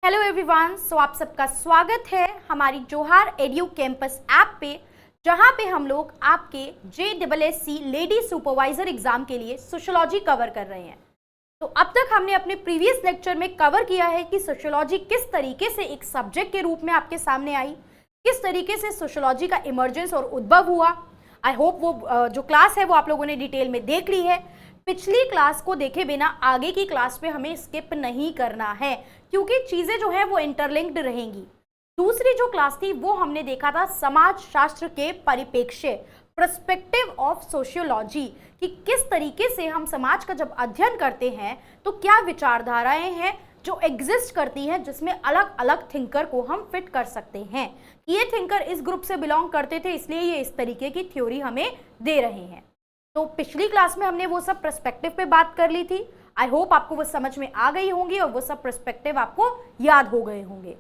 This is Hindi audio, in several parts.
हेलो एवरीवन, सो आप सबका स्वागत है हमारी जोहार एड्यू कैंपस ऐप पे, जहां पे हम लोग आपके JSSC लेडी सुपरवाइजर एग्जाम के लिए सोशियोलॉजी कवर कर रहे हैं। तो अब तक हमने अपने प्रीवियस लेक्चर में कवर किया है कि सोशियोलॉजी किस तरीके से एक सब्जेक्ट के रूप में आपके सामने आई, किस तरीके से सोशियोलॉजी का इमर्जेंस और उद्भव हुआ। आई होप वो जो क्लास है वो आप लोगों ने डिटेल में देख ली है। पिछली क्लास को देखे बिना आगे की क्लास पे हमें स्किप नहीं करना है, क्योंकि चीजें जो है वो इंटरलिंक्ड रहेंगी। दूसरी जो क्लास थी वो हमने देखा था समाज शास्त्र के परिप्रेक्ष्य, पर्सपेक्टिव ऑफ सोशियोलॉजी, कि किस तरीके से हम समाज का जब अध्ययन करते हैं तो क्या विचारधाराएं हैं जो एग्जिस्ट करती हैं, जिसमें अलग अलग थिंकर को हम फिट कर सकते हैं। ये थिंकर इस ग्रुप से बिलोंग करते थे, इसलिए ये इस तरीके की थ्योरी हमें दे रहे हैं। तो पिछली क्लास में हमने वो सब पर्सपेक्टिव पे बात कर ली थी। आई होप आपको वो समझ में आ गई होंगी और वो सब पर्सपेक्टिव आपको याद हो गए होंगे।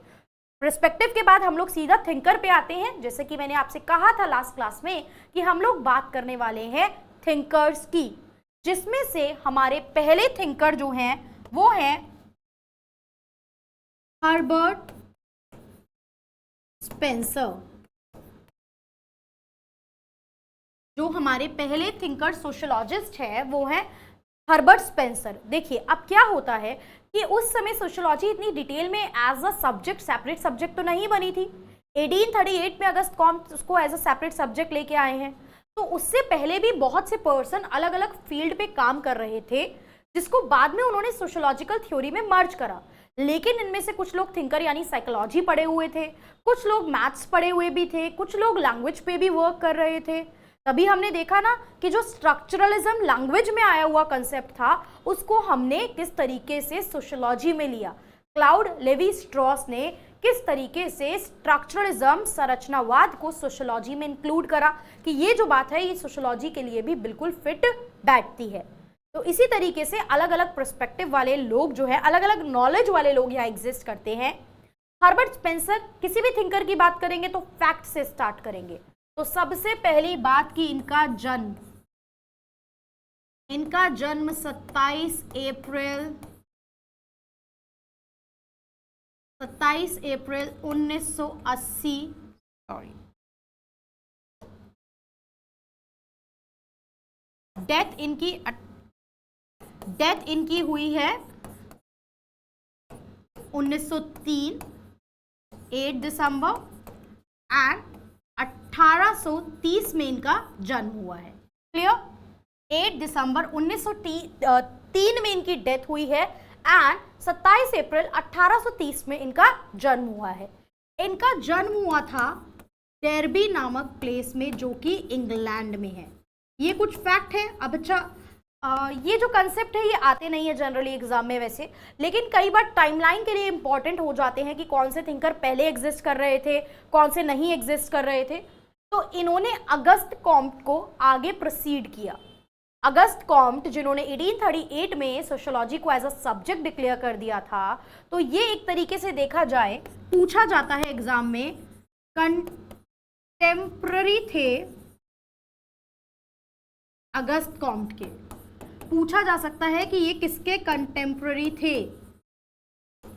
पर्सपेक्टिव के बाद हम लोग सीधा थिंकर पे आते हैं। जैसे कि मैंने आपसे कहा था लास्ट क्लास में कि हम लोग बात करने वाले हैं थिंकर्स की, जिसमें से हमारे पहले थिंकर जो हैं वो हैं हर्बर्ट स्पेंसर। जो हमारे पहले थिंकर सोशियोलॉजिस्ट है वो है हर्बर्ट स्पेंसर। देखिए अब क्या होता है कि उस समय सोशियोलॉजी इतनी डिटेल में as a subject, separate subject तो नहीं बनी थी। 1838 में अगस्त कॉम्ट उसको एज अ सेपरेट सब्जेक्ट लेके आए हैं। तो उससे पहले भी बहुत से पर्सन अलग अलग फील्ड पे काम कर रहे थे, जिसको बाद में उन्होंने सोशियोलॉजिकल थ्योरी में मर्ज करा। लेकिन इनमें से कुछ लोग थिंकर यानी साइकोलॉजी पढ़े हुए थे, कुछ लोग मैथ्स पढ़े हुए भी थे, कुछ लोग लैंग्वेज पे भी वर्क कर रहे थे। तभी हमने देखा ना कि जो स्ट्रक्चरलिज्म लैंग्वेज में आया हुआ कंसेप्ट था उसको हमने किस तरीके से सोशियोलॉजी में लिया। क्लाउड लेवी स्ट्रॉस ने किस तरीके से स्ट्रक्चरलिज्म, संरचनावाद को सोशियोलॉजी में इंक्लूड करा कि ये जो बात है ये सोशियोलॉजी के लिए भी बिल्कुल फिट बैठती है। तो इसी तरीके से अलग अलग पर्सपेक्टिव वाले लोग जो है, अलग अलग नॉलेज वाले लोग यहाँ एग्जिस्ट करते हैं। हर्बर्ट स्पेंसर, किसी भी थिंकर की बात करेंगे तो फैक्ट से स्टार्ट करेंगे। तो सबसे पहली बात की इनका जन्म 27 अप्रैल 1980, सॉरी, डेथ इनकी हुई है 1903 8 दिसंबर, एंड 1830 में इनका जन्म हुआ है। क्लियर? 8 दिसंबर 1903 में इनकी डेथ हुई है एंड 27 अप्रैल 1830 में इनका जन्म हुआ है। इनका जन्म हुआ था डेरबी नामक प्लेस में, जो कि इंग्लैंड में है। ये कुछ फैक्ट है। अब अच्छा, ये जो कंसेप्ट है ये आते नहीं है जनरली एग्जाम में वैसे, लेकिन कई बार टाइमलाइन के लिए इंपॉर्टेंट हो जाते हैं कि कौन से थिंकर पहले एग्जिस्ट कर रहे थे, कौन से नहीं एग्जिस्ट कर रहे थे। तो इन्होंने अगस्त कॉम्ट को आगे प्रोसीड किया। अगस्त कॉम्ट जिन्होंने 1838 में सोशियोलॉजी को एज अ सब्जेक्ट डिक्लेयर कर दिया था, तो ये एक तरीके से देखा जाए, पूछा जाता है एग्जाम में, कंटेम्प्ररी थे अगस्त कॉम्ट के। पूछा जा सकता है कि ये किसके कंटेम्प्ररी थे।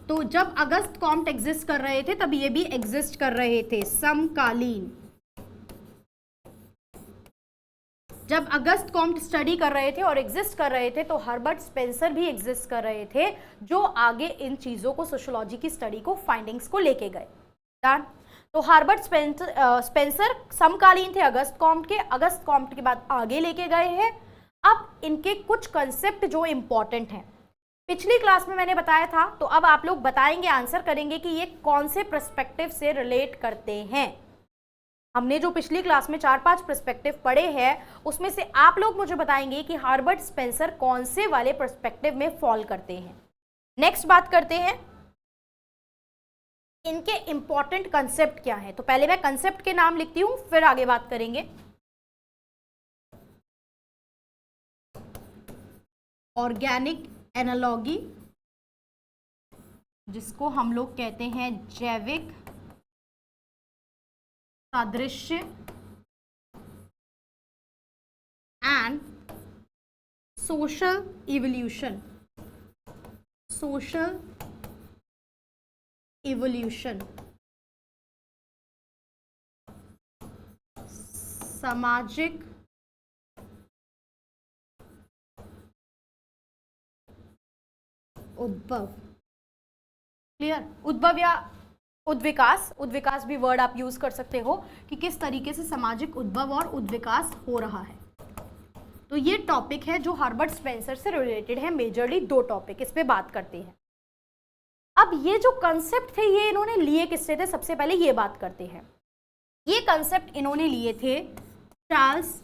तो जब अगस्त कॉम्ट एग्जिस्ट कर रहे थे तब ये भी एग्जिस्ट कर रहे थे, समकालीन। जब अगस्त कॉम्ट स्टडी कर रहे थे और एग्जिस्ट कर रहे थे तो हर्बर्ट स्पेंसर भी एग्जिस्ट कर रहे थे, जो आगे इन चीजों को, सोशियोलॉजी की स्टडी को, फाइंडिंग्स को लेके गए। डन? तो हर्बर्ट स्पेंसर समकालीन थे अगस्त कॉम्ट के। अगस्त कॉम्ट के बाद आगे लेके गए हैं। अब इनके कुछ कंसेप्ट जो इंपॉर्टेंट हैं, पिछली क्लास में मैंने बताया था, तो अब आप लोग बताएंगे, आंसर करेंगे कि ये कौन से पर्सपेक्टिव से रिलेट करते हैं। हमने जो पिछली क्लास में 4-5 पर्सपेक्टिव पढ़े हैं उसमें से आप लोग मुझे बताएंगे कि हर्बर्ट स्पेंसर कौन से वाले पर्सपेक्टिव में फॉल करते हैं। नेक्स्ट बात करते हैं इनके इंपॉर्टेंट कंसेप्ट क्या है। तो पहले मैं कंसेप्ट के नाम लिखती हूं, फिर आगे बात करेंगे। ऑर्गेनिक एनालॉजी, जिसको हम लोग कहते हैं जैविक सादृश्य, and social evolution, social evolution, सामाजिक उद्भव। क्लियर? उद्भव या उद्विकास, उद्विकास भी वर्ड आप यूज कर सकते हो कि किस तरीके से सामाजिक उद्भव और उद्विकास हो रहा है। तो ये टॉपिक है जो हर्बर्ट स्पेंसर से रिलेटेड है, मेजरली 2 टॉपिक इस पे बात करते हैं। अब ये जो कंसेप्ट थे ये इन्होंने लिए किससे थे, सबसे पहले ये बात करते हैं। ये कंसेप्ट इन्होंने लिए थे चार्ल्स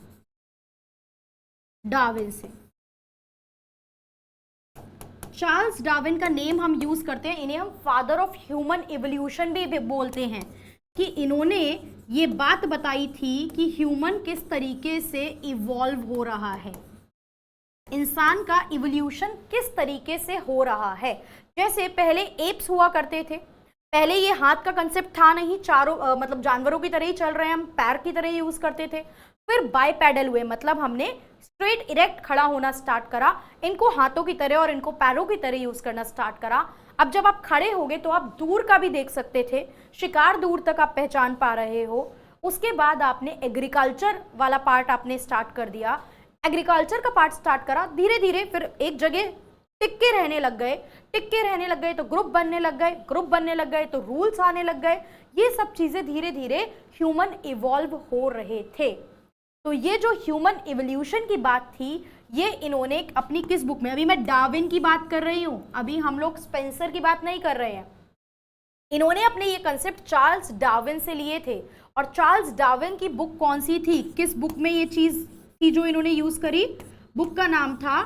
डार्विन से। चार्ल्स डार्विन का नेम हम यूज करते हैं, इन्हें हम फादर ऑफ ह्यूमन इवोल्यूशन भी बोलते हैं, कि इन्होंने ये बात बताई थी कि ह्यूमन किस तरीके से इवॉल्व हो रहा है, इंसान का इवोल्यूशन किस तरीके से हो रहा है। जैसे पहले एप्स हुआ करते थे, पहले ये हाथ का कंसेप्ट था नहीं, चारों मतलब जानवरों की तरह ही चल रहे हैं, हम पैर की तरह यूज करते थे। फिर बाइपेडल हुए, मतलब हमने स्ट्रेट इरेक्ट खड़ा होना स्टार्ट करा, इनको हाथों की तरह और इनको पैरों की तरह यूज करना स्टार्ट करा। अब जब आप खड़े होगे तो आप दूर का भी देख सकते थे, शिकार दूर तक आप पहचान पा रहे हो। उसके बाद आपने एग्रीकल्चर वाला पार्ट आपने स्टार्ट कर दिया, एग्रीकल्चर का पार्ट स्टार्ट करा, धीरे धीरे फिर एक जगह टिक्के रहने लग गए, टिक्के रहने लग गए तो ग्रुप बनने लग गए, ग्रुप बनने लग गए तो रूल्स आने लग गए। ये सब चीजें धीरे धीरे ह्यूमन इवॉल्व हो रहे थे। तो ये जो ह्यूमन इवोल्यूशन की बात थी ये इन्होंने अपनी किस बुक में, अभी मैं डार्विन की बात कर रही हूं, अभी हम लोग स्पेंसर की बात नहीं कर रहे हैं। इन्होंने अपने ये कंसेप्ट चार्ल्स डार्विन से लिए थे। और चार्ल्स डार्विन की बुक कौन सी थी, किस बुक में ये चीज थी जो इन्होंने यूज करी? बुक का नाम था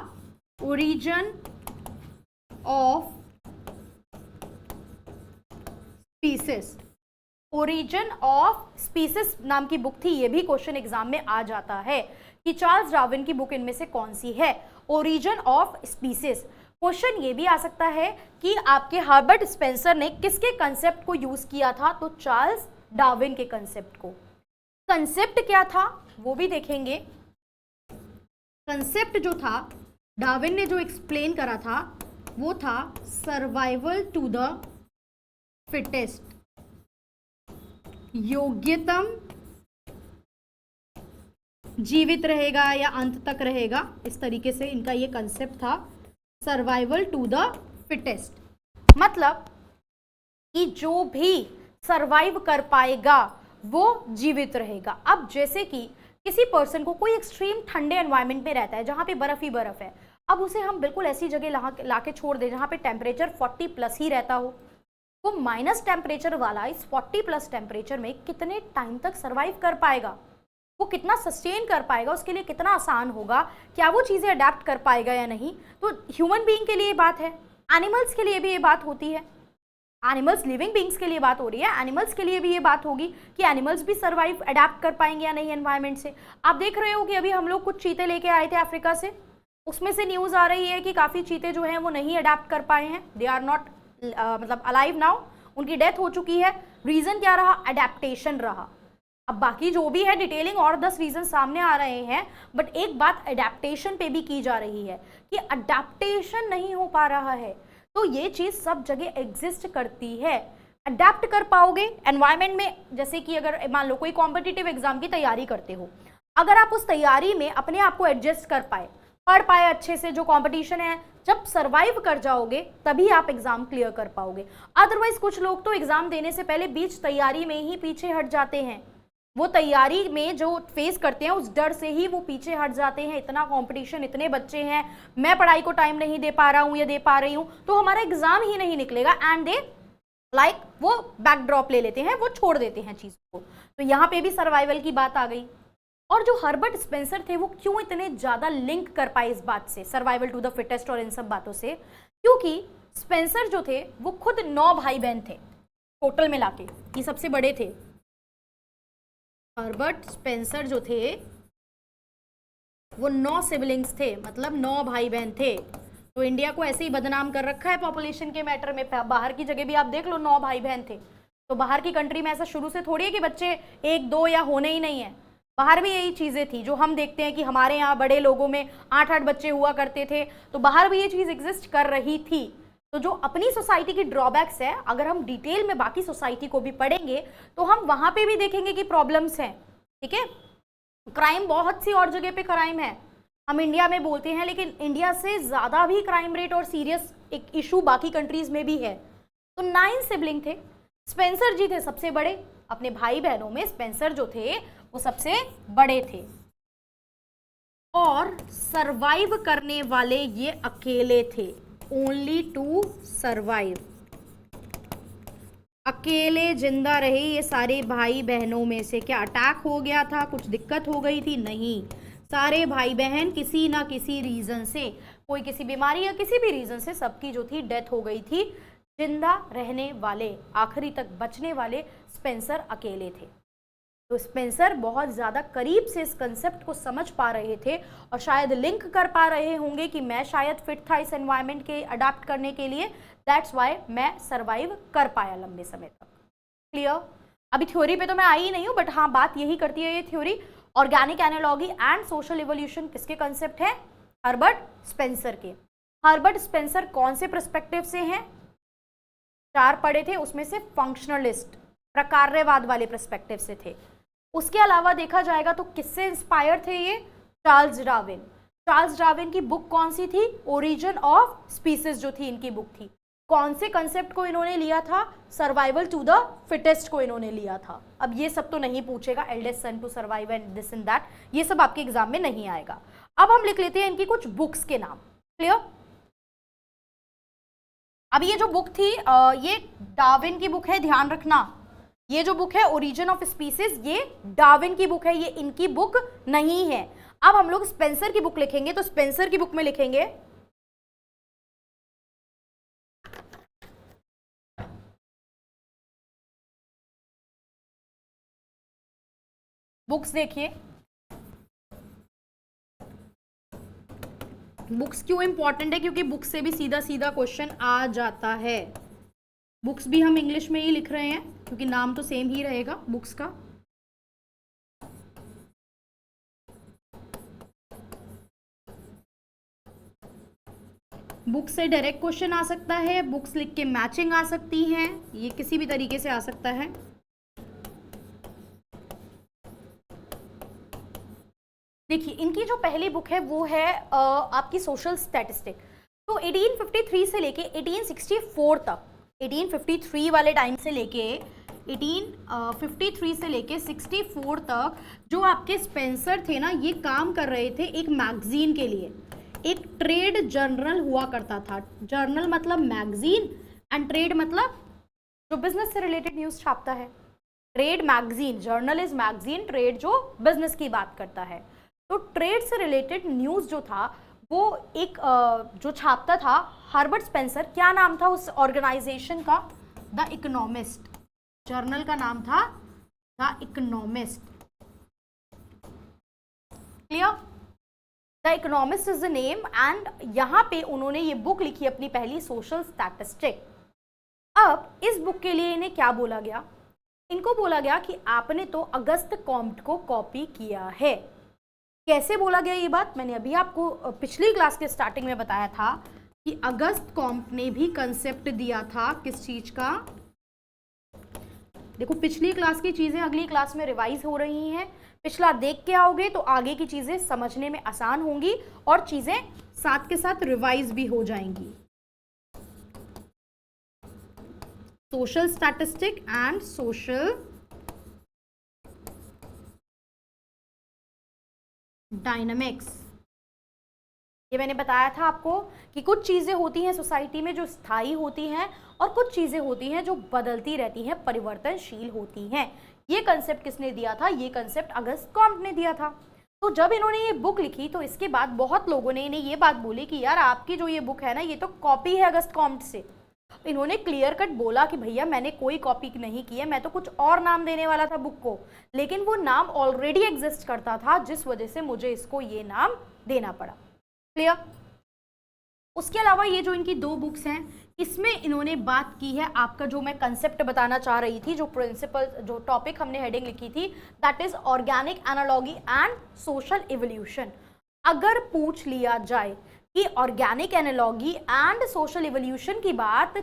origin of species. Origin of species नाम की बुक थी, ये भी क्वेश्चन एग्जाम में आ जाता है कि चार्ल्स डार्विन की बुक इनमें से कौन सी है, ओरिजिन ऑफ स्पीसीज। क्वेश्चन ये भी आ सकता है कि आपके हर्बर्ट स्पेंसर ने किसके कंसेप्ट को यूज किया था, तो चार्ल्स डार्विन के कंसेप्ट को। कंसेप्ट क्या था वो भी देखेंगे। कंसेप्ट जो था डार्विन ने जो एक्सप्लेन करा था वो था सर्वाइवल टू द फिटेस्ट, योग्यतम जीवित रहेगा या अंत तक रहेगा, इस तरीके से इनका ये कंसेप्ट था, सर्वाइवल टू द फिटेस्ट। मतलब कि जो भी सर्वाइव कर पाएगा वो जीवित रहेगा। अब जैसे कि किसी पर्सन को कोई एक्सट्रीम ठंडे एनवायरनमेंट में रहता है जहाँ पे बर्फ ही बर्फ है, अब उसे हम बिल्कुल ऐसी जगह ला के छोड़ दें जहाँ पे टेम्परेचर 40+ ही रहता हो, वो माइनस टेम्परेचर वाला इस 40+ टेम्परेचर में कितने टाइम तक सर्वाइव कर पाएगा, वो कितना सस्टेन कर पाएगा, उसके लिए कितना आसान होगा, क्या वो चीज़ें अडेप्ट कर पाएगा या नहीं। तो ह्यूमन बीइंग के लिए बात है, एनिमल्स के लिए भी ये बात होती है, एनिमल्स लिविंग बीइंग्स के लिए बात हो रही है, एनिमल्स के लिए भी ये बात होगी कि एनिमल्स भी सर्वाइव अडेप्ट कर पाएंगे या नहीं एनवायरनमेंट से। आप देख रहे हो कि अभी हम लोग कुछ चीते लेके आए थे अफ्रीका से, उसमें से न्यूज़ आ रही है कि काफ़ी चीते जो हैं वो नहीं अडेप्ट कर पाए हैं, दे आर नॉट मतलब अलाइव नाउ, उनकी डेथ हो चुकी है। रीज़न क्या रहा? अडेप्टेशन रहा। अब बाकी जो भी है डिटेलिंग और 10 रीजन सामने आ रहे हैं, बट एक बात अडेप्टेशन पे भी की जा रही है कि अडेप्टेशन नहीं हो पा रहा है। तो ये चीज़ सब जगह एग्जिस्ट करती है। अडेप्ट कर पाओगे एनवायरनमेंट में, जैसे कि अगर मान लो कोई कॉम्पिटिटिव एग्जाम की तैयारी करते हो, अगर आप उस तैयारी में अपने आप को एडजस्ट कर पाए, पढ़ पाए अच्छे से, जो कंपटीशन है जब सरवाइव कर जाओगे तभी आप एग्जाम क्लियर कर पाओगे। अदरवाइज कुछ लोग तो एग्जाम देने से पहले बीच तैयारी में ही पीछे हट जाते हैं, वो तैयारी में जो फेस करते हैं उस डर से ही वो पीछे हट जाते हैं। इतना कंपटीशन, इतने बच्चे हैं, मैं पढ़ाई को टाइम नहीं दे पा रहा हूँ या दे पा रही हूँ तो हमारा एग्जाम ही नहीं निकलेगा, एंड दे लाइक वो बैकड्रॉप ले लेते हैं, वो छोड़ देते हैं चीज को। तो यहाँ पे भी सर्वाइवल की बात आ गई। और जो हर्बर्ट स्पेंसर थे वो क्यों इतने ज्यादा लिंक कर पाए इस बात से, सर्वाइवल टू द फिटेस्ट और इन सब बातों से? क्योंकि स्पेंसर जो थे वो खुद 9 भाई बहन थे टोटल मिला के, ये सबसे बड़े थे। हर्बर्ट स्पेंसर जो थे वो 9 सिबलिंग्स थे, मतलब 9 भाई बहन थे। तो इंडिया को ऐसे ही बदनाम कर रखा है पॉपुलेशन के मैटर में। बाहर की जगह भी आप देख लो 9 भाई बहन थे। तो बाहर की कंट्री में ऐसा शुरू से थोड़ी है कि बच्चे 1 2 या होने ही नहीं है, बाहर भी यही चीज़ें थी जो हम देखते हैं कि हमारे यहाँ बड़े लोगों में 8 8 बच्चे हुआ करते थे, तो बाहर भी ये चीज़ एग्जिस्ट कर रही थी। तो जो अपनी सोसाइटी की ड्रॉबैक्स है, अगर हम डिटेल में बाकी सोसाइटी को भी पढ़ेंगे तो हम वहां पे भी देखेंगे कि प्रॉब्लम्स हैं। ठीक है, क्राइम बहुत सी और जगह पे क्राइम है, हम इंडिया में बोलते हैं, लेकिन इंडिया से ज्यादा भी क्राइम रेट और सीरियस एक इशू बाकी कंट्रीज में भी है। तो 9 सिबलिंग थे, स्पेंसर जी थे सबसे बड़े, अपने भाई बहनों में स्पेंसर जो थे वो सबसे बड़े थे, और सरवाइव करने वाले ये अकेले थे, ओनली टू सरवाइव, अकेले जिंदा रहे ये सारे भाई बहनों में से। क्या अटैक हो गया था, कुछ दिक्कत हो गई थी? नहीं, सारे भाई बहन किसी ना किसी रीजन से, कोई किसी बीमारी या किसी भी रीजन से सबकी जो थी डेथ हो गई थी। जिंदा रहने वाले, आखिरी तक बचने वाले स्पेंसर अकेले थे। तो स्पेंसर बहुत ज़्यादा करीब से इस कंसेप्ट को समझ पा रहे थे और शायद लिंक कर पा रहे होंगे कि मैं शायद फिट था इस एनवायरनमेंट के अडाप्ट करने के लिए, दैट्स वाई मैं सरवाइव कर पाया लंबे समय तक। क्लियर? अभी थ्योरी पे तो मैं आई ही नहीं हूँ, बट हाँ बात यही करती है ये theory. Organic analogy and social evolution किसके कंसेप्ट है? हर्बर्ट स्पेंसर के। हर्बर्ट स्पेंसर कौन से पर्सपेक्टिव से हैं? 4 पढ़े थे, उसमें से फंक्शनलिस्ट, प्रकार्यवाद वाले पर्सपेक्टिव से थे। उसके अलावा देखा जाएगा तो किससे इंस्पायर थे ये? Charles Darwin. चार्ल्स डार्विन की बुक कौन सी थी? ओरिजिन ऑफ स्पीसीज जो थी इनकी बुक थी। कौन से कंसेप्ट को इन्होंने लिया था? सर्वाइवल टू द फिटेस्ट को इन्होंने लिया था। अब ये सब तो नहीं पूछेगा, eldest son to survive and this and that, ये सब आपके एग्जाम में नहीं आएगा। अब हम लिख लेते हैं इनकी कुछ बुक्स के नाम। क्लियर? अब ये जो बुक थी ये डार्विन की बुक है, ध्यान रखना। ये जो बुक है ओरिजिन ऑफ स्पीसीज, ये डार्विन की बुक है, ये इनकी बुक नहीं है। अब हम लोग स्पेंसर की बुक लिखेंगे, तो स्पेंसर की बुक में लिखेंगे बुक्स। देखिए बुक्स क्यों इंपॉर्टेंट है? क्योंकि बुक्स से भी सीधा सीधा क्वेश्चन आ जाता है। बुक्स भी हम इंग्लिश में ही लिख रहे हैं क्योंकि नाम तो सेम ही रहेगा बुक्स का। बुक से डायरेक्ट क्वेश्चन आ सकता है, बुक्स लिख के मैचिंग आ सकती हैं, ये किसी भी तरीके से आ सकता है। देखिए इनकी जो पहली बुक है वो है आपकी सोशल स्टैटिस्टिक। तो 1853 से लेके 1864 तक, 1853 वाले टाइम से लेके 1853 से लेके 64 तक जो आपके स्पेंसर थे ना, ये काम कर रहे थे एक मैगजीन के लिए। एक ट्रेड जर्नल हुआ करता था। जर्नल मतलब मैगजीन एंड ट्रेड मतलब जो बिजनेस से रिलेटेड न्यूज़ छापता है। Trade magazine, journal is magazine, trade जो बिजनेस की बात करता है। तो ट्रेड से रिलेटेड न्यूज़ जो था वो एक जो छापता था हर्बर्ट स्पेंसर। क्या नाम था उस ऑर्गेनाइजेशन का? The economist. जर्नल का नाम था the economist. Clear? The economist is the name and यहाँ पे उन्होंने ये बुक लिखी अपनी पहली, सोशल स्टैटिस्टिक। अब इस बुक के लिए इन्हें क्या बोला गया? इनको बोला गया कि आपने तो अगस्त कॉम्ट को कॉपी किया है। कैसे बोला गया ये बात? मैंने अभी आपको पिछली क्लास के स्टार्टिंग में बताया था कि अगस्त कॉम्ट ने भी कंसेप्ट दिया था किस चीज का। देखो पिछली क्लास की चीजें अगली क्लास में रिवाइज हो रही हैं। पिछला देख के आओगे तो आगे की चीजें समझने में आसान होंगी और चीजें साथ के साथ रिवाइज भी हो जाएंगी। Social statistic and social dynamics, ये मैंने बताया था आपको कि कुछ चीज़ें होती हैं सोसाइटी में जो स्थायी होती हैं और कुछ चीज़ें होती हैं जो बदलती रहती हैं, परिवर्तनशील होती हैं। ये कंसेप्ट किसने दिया था? ये कंसेप्ट अगस्त कॉम्ट ने दिया था। तो जब इन्होंने ये बुक लिखी तो इसके बाद बहुत लोगों ने इन्हें ये बात बोली कि यार आपकी जो ये बुक है ना, ये तो कॉपी है अगस्त कॉम्ट से। इन्होंने क्लियर कट बोला कि भैया मैंने कोई कॉपी नहीं की है, मैं तो कुछ और नाम देने वाला था बुक को, लेकिन वो नाम ऑलरेडी एग्जिस्ट करता था जिस वजह से मुझे इसको ये नाम देना पड़ा। क्लियर? उसके अलावा ये जो इनकी 2 बुक्स हैं, इसमें इन्होंने बात की है आपका जो मैं कंसेप्ट बताना चाह रही थी, जो प्रिंसिपल, जो टॉपिक हमने हेडिंग लिखी थी, that is organic analogy and social evolution. अगर पूछ लिया जाए कि organic analogy and social evolution की बात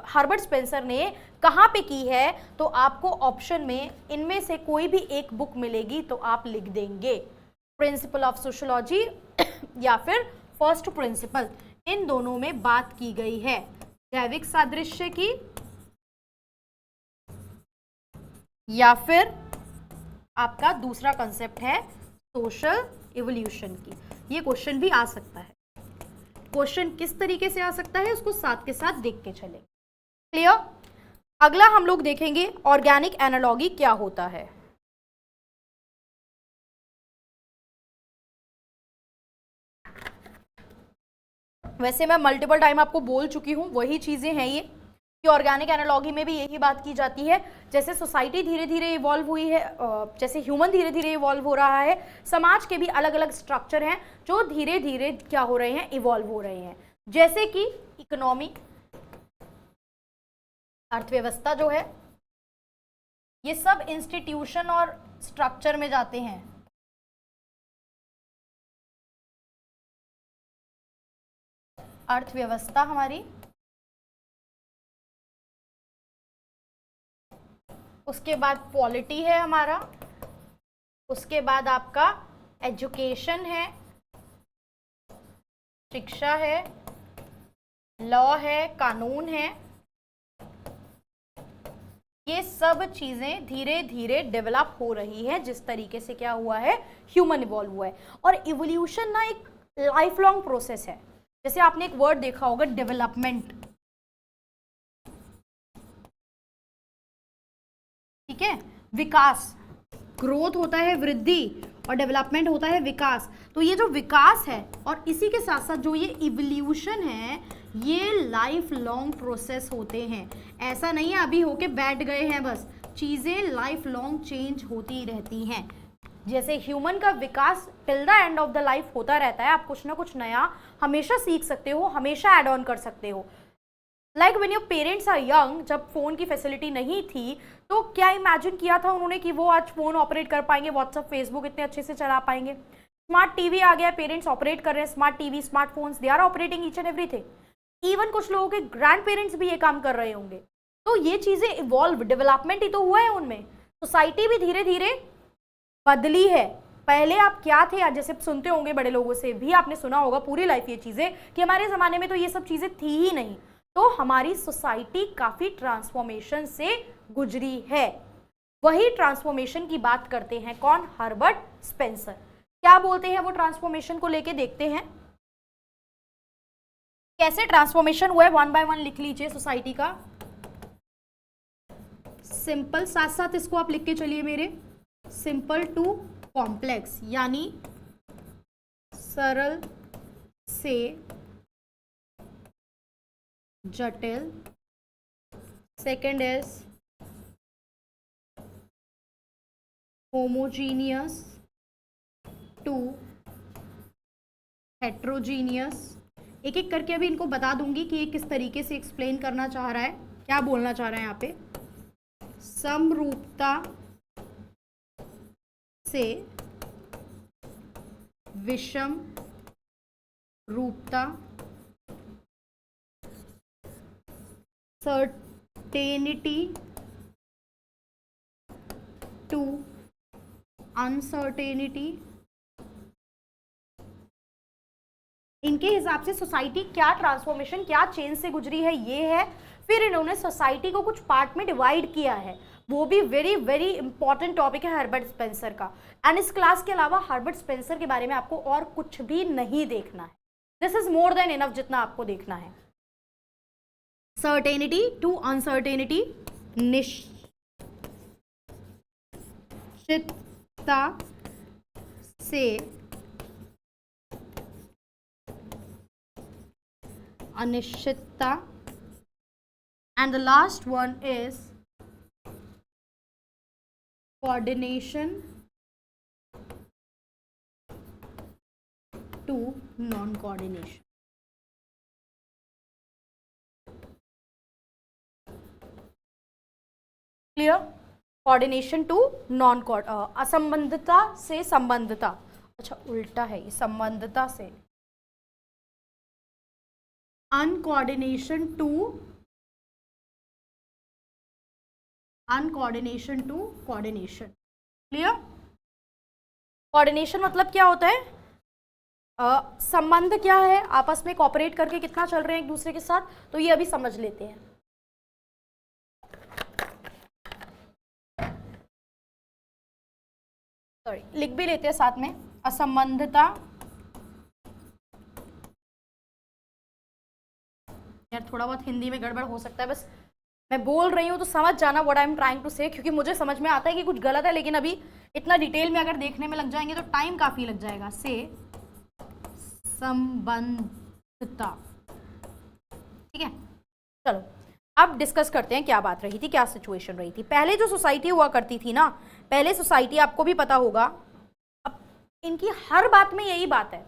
हर्बर्ट स्पेंसर ने कहाँ पे की है, तो आपको ऑप्शन में इनमें से कोई भी एक बुक मिलेगी तो आप लिख देंगे, प्रिंसिपल ऑफ सोशोलॉजी या फिर फर्स्ट प्रिंसिपल, इन दोनों में बात की गई है जैविक सादृश्य की या फिर आपका दूसरा कंसेप्ट है सोशल इवोल्यूशन की। ये क्वेश्चन भी आ सकता है। क्वेश्चन किस तरीके से आ सकता है उसको साथ के साथ देख के चलें। क्लियर? अगला हम लोग देखेंगे ऑर्गेनिक एनालॉगी क्या होता है। वैसे मैं मल्टीपल टाइम आपको बोल चुकी हूँ, वही चीजें हैं ये कि ऑर्गेनिक एनालॉगी में भी यही बात की जाती है। जैसे सोसाइटी धीरे धीरे इवॉल्व हुई है, जैसे ह्यूमन धीरे धीरे इवॉल्व हो रहा है, समाज के भी अलग अलग स्ट्रक्चर हैं जो धीरे धीरे क्या हो रहे हैं, इवॉल्व हो रहे हैं। जैसे कि इकोनॉमी, अर्थव्यवस्था जो है, ये सब इंस्टीट्यूशन और स्ट्रक्चर में जाते हैं। अर्थव्यवस्था हमारी, उसके बाद पॉलिटी है हमारा, उसके बाद आपका एजुकेशन है, शिक्षा है, लॉ है, कानून है। ये सब चीजें धीरे धीरे डेवलप हो रही है जिस तरीके से क्या हुआ है, ह्यूमन इवॉल्व हुआ है। और इवोल्यूशन ना एक लाइफ लॉन्ग प्रोसेस है। जैसे आपने एक वर्ड देखा होगा, डेवलपमेंट, ठीक है, विकास, ग्रोथ होता है वृद्धि और डेवलपमेंट होता है विकास। तो ये जो विकास है और इसी के साथ साथ जो ये इवोल्यूशन है, ये लाइफ लॉन्ग प्रोसेस होते हैं। ऐसा नहीं है अभी होके बैठ गए हैं बस, चीजें लाइफ लॉन्ग चेंज होती रहती हैं। जैसे ह्यूमन का विकास till the end of the life होता रहता है, आप कुछ ना कुछ नया हमेशा सीख सकते हो, हमेशा ऐड ऑन कर सकते हो। Like when your parents are young, जब फोन की फैसिलिटी नहीं थी तो क्या इमेजिन किया था उन्होंने कि वो आज फोन ऑपरेट कर पाएंगे, व्हाट्सएप फेसबुक इतने अच्छे से चला पाएंगे। स्मार्ट टीवी आ गया, पेरेंट्स ऑपरेट कर रहे हैं smart TV, smartphones, they are operating each and everything. Even कुछ लोगों के ग्रैंड पेरेंट्स भी ये काम कर रहे होंगे। तो ये चीजें इवॉल्व, डेवलपमेंट ही तो हुआ है उनमें। सोसाइटी भी धीरे धीरे बदली है। पहले आप क्या थे, आज जैसे सुनते होंगे बड़े लोगों से भी आपने सुना होगा पूरी लाइफ ये चीजें कि हमारे जमाने में तो ये सब चीजें थी ही नहीं। तो हमारी सोसाइटी काफी ट्रांसफॉर्मेशन से गुजरी है। वही ट्रांसफॉर्मेशन की बात करते हैं कौन, हर्बर्ट स्पेंसर। क्या बोलते हैं वो ट्रांसफॉर्मेशन को लेके, देखते हैं कैसे ट्रांसफॉर्मेशन हुआ है। वन बाय वन लिख लीजिए सोसाइटी का। सिंपल, साथ साथ इसको आप लिख के चलिए मेरे, सिंपल टू कॉम्प्लेक्स, यानी सरल से जटिल। Second is homogeneous to heterogeneous. एक एक करके अभी इनको बता दूंगी कि ये किस तरीके से एक्सप्लेन करना चाह रहा है, क्या बोलना चाह रहा है यहाँ पे। समरूपता से विषम रूपता, सर्टेनिटी टू अनसर्टेनिटी। इनके हिसाब से सोसाइटी क्या ट्रांसफॉर्मेशन, क्या चेंज से गुजरी है, ये है। फिर इन्होंने सोसाइटी को कुछ पार्ट में डिवाइड किया है, वो भी वेरी वेरी इंपॉर्टेंट टॉपिक है हर्बर्ट स्पेंसर का। एंड इस क्लास के अलावा हर्बर्ट स्पेंसर के बारे में आपको और कुछ भी नहीं देखना है। This is more than enough जितना आपको देखना है। सर्टेनिटी टू अनसर्टेनिटी, निश्चितता से अनिश्चितता, and the last one is coordination to non-coordination. Clear? Coordination to non असंबंधता से संबंधता, अच्छा उल्टा है ये, संबंधता से uncoordination to coordination. Clear? Coordination मतलब क्या होता है? संबंध क्या है, आपस में कोऑपरेट करके कितना चल रहे हैं एक दूसरे के साथ, तो ये अभी समझ लेते हैं। सॉरी, लिख भी लेते हैं साथ में, असंबंधता। यार थोड़ा बहुत हिंदी में गड़बड़ हो सकता है, बस मैं बोल रही हूँ तो समझ जाना what I am trying to say, क्योंकि मुझे समझ में आता है कि कुछ गलत है, लेकिन अभी इतना डिटेल में अगर देखने में लग जाएंगे तो टाइम काफी लग जाएगा। से संबंधता, ठीक है। चलो अब डिस्कस करते हैं क्या बात रही थी, क्या सिचुएशन रही थी। पहले जो सोसाइटी हुआ करती थी ना, पहले सोसाइटी आपको भी पता होगा, अब इनकी हर बात में यही बात है,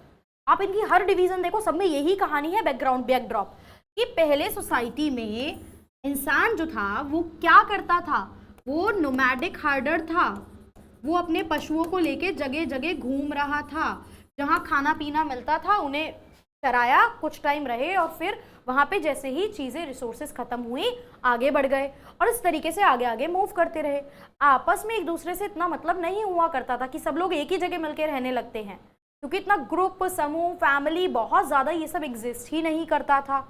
आप इनकी हर डिवीजन देखो, सब में यही कहानी है, बैकग्राउंड बैकड्रॉप, कि पहले सोसाइटी में इंसान जो था वो क्या करता था, वो नोमैडिक हर्डर था, वो अपने पशुओं को लेके जगह जगह घूम रहा था, जहाँ खाना पीना मिलता था उन्हें चराया, कुछ टाइम रहे और फिर वहाँ पे जैसे ही चीज़ें रिसोर्सेज खत्म हुई आगे बढ़ गए, और इस तरीके से आगे आगे मूव करते रहे। आपस में एक दूसरे से इतना मतलब नहीं हुआ करता था कि सब लोग एक ही जगह मिलकर रहने लगते हैं, क्योंकि इतना ग्रुप, समूह, फैमिली बहुत ज़्यादा ये सब एग्जिस्ट ही नहीं करता था,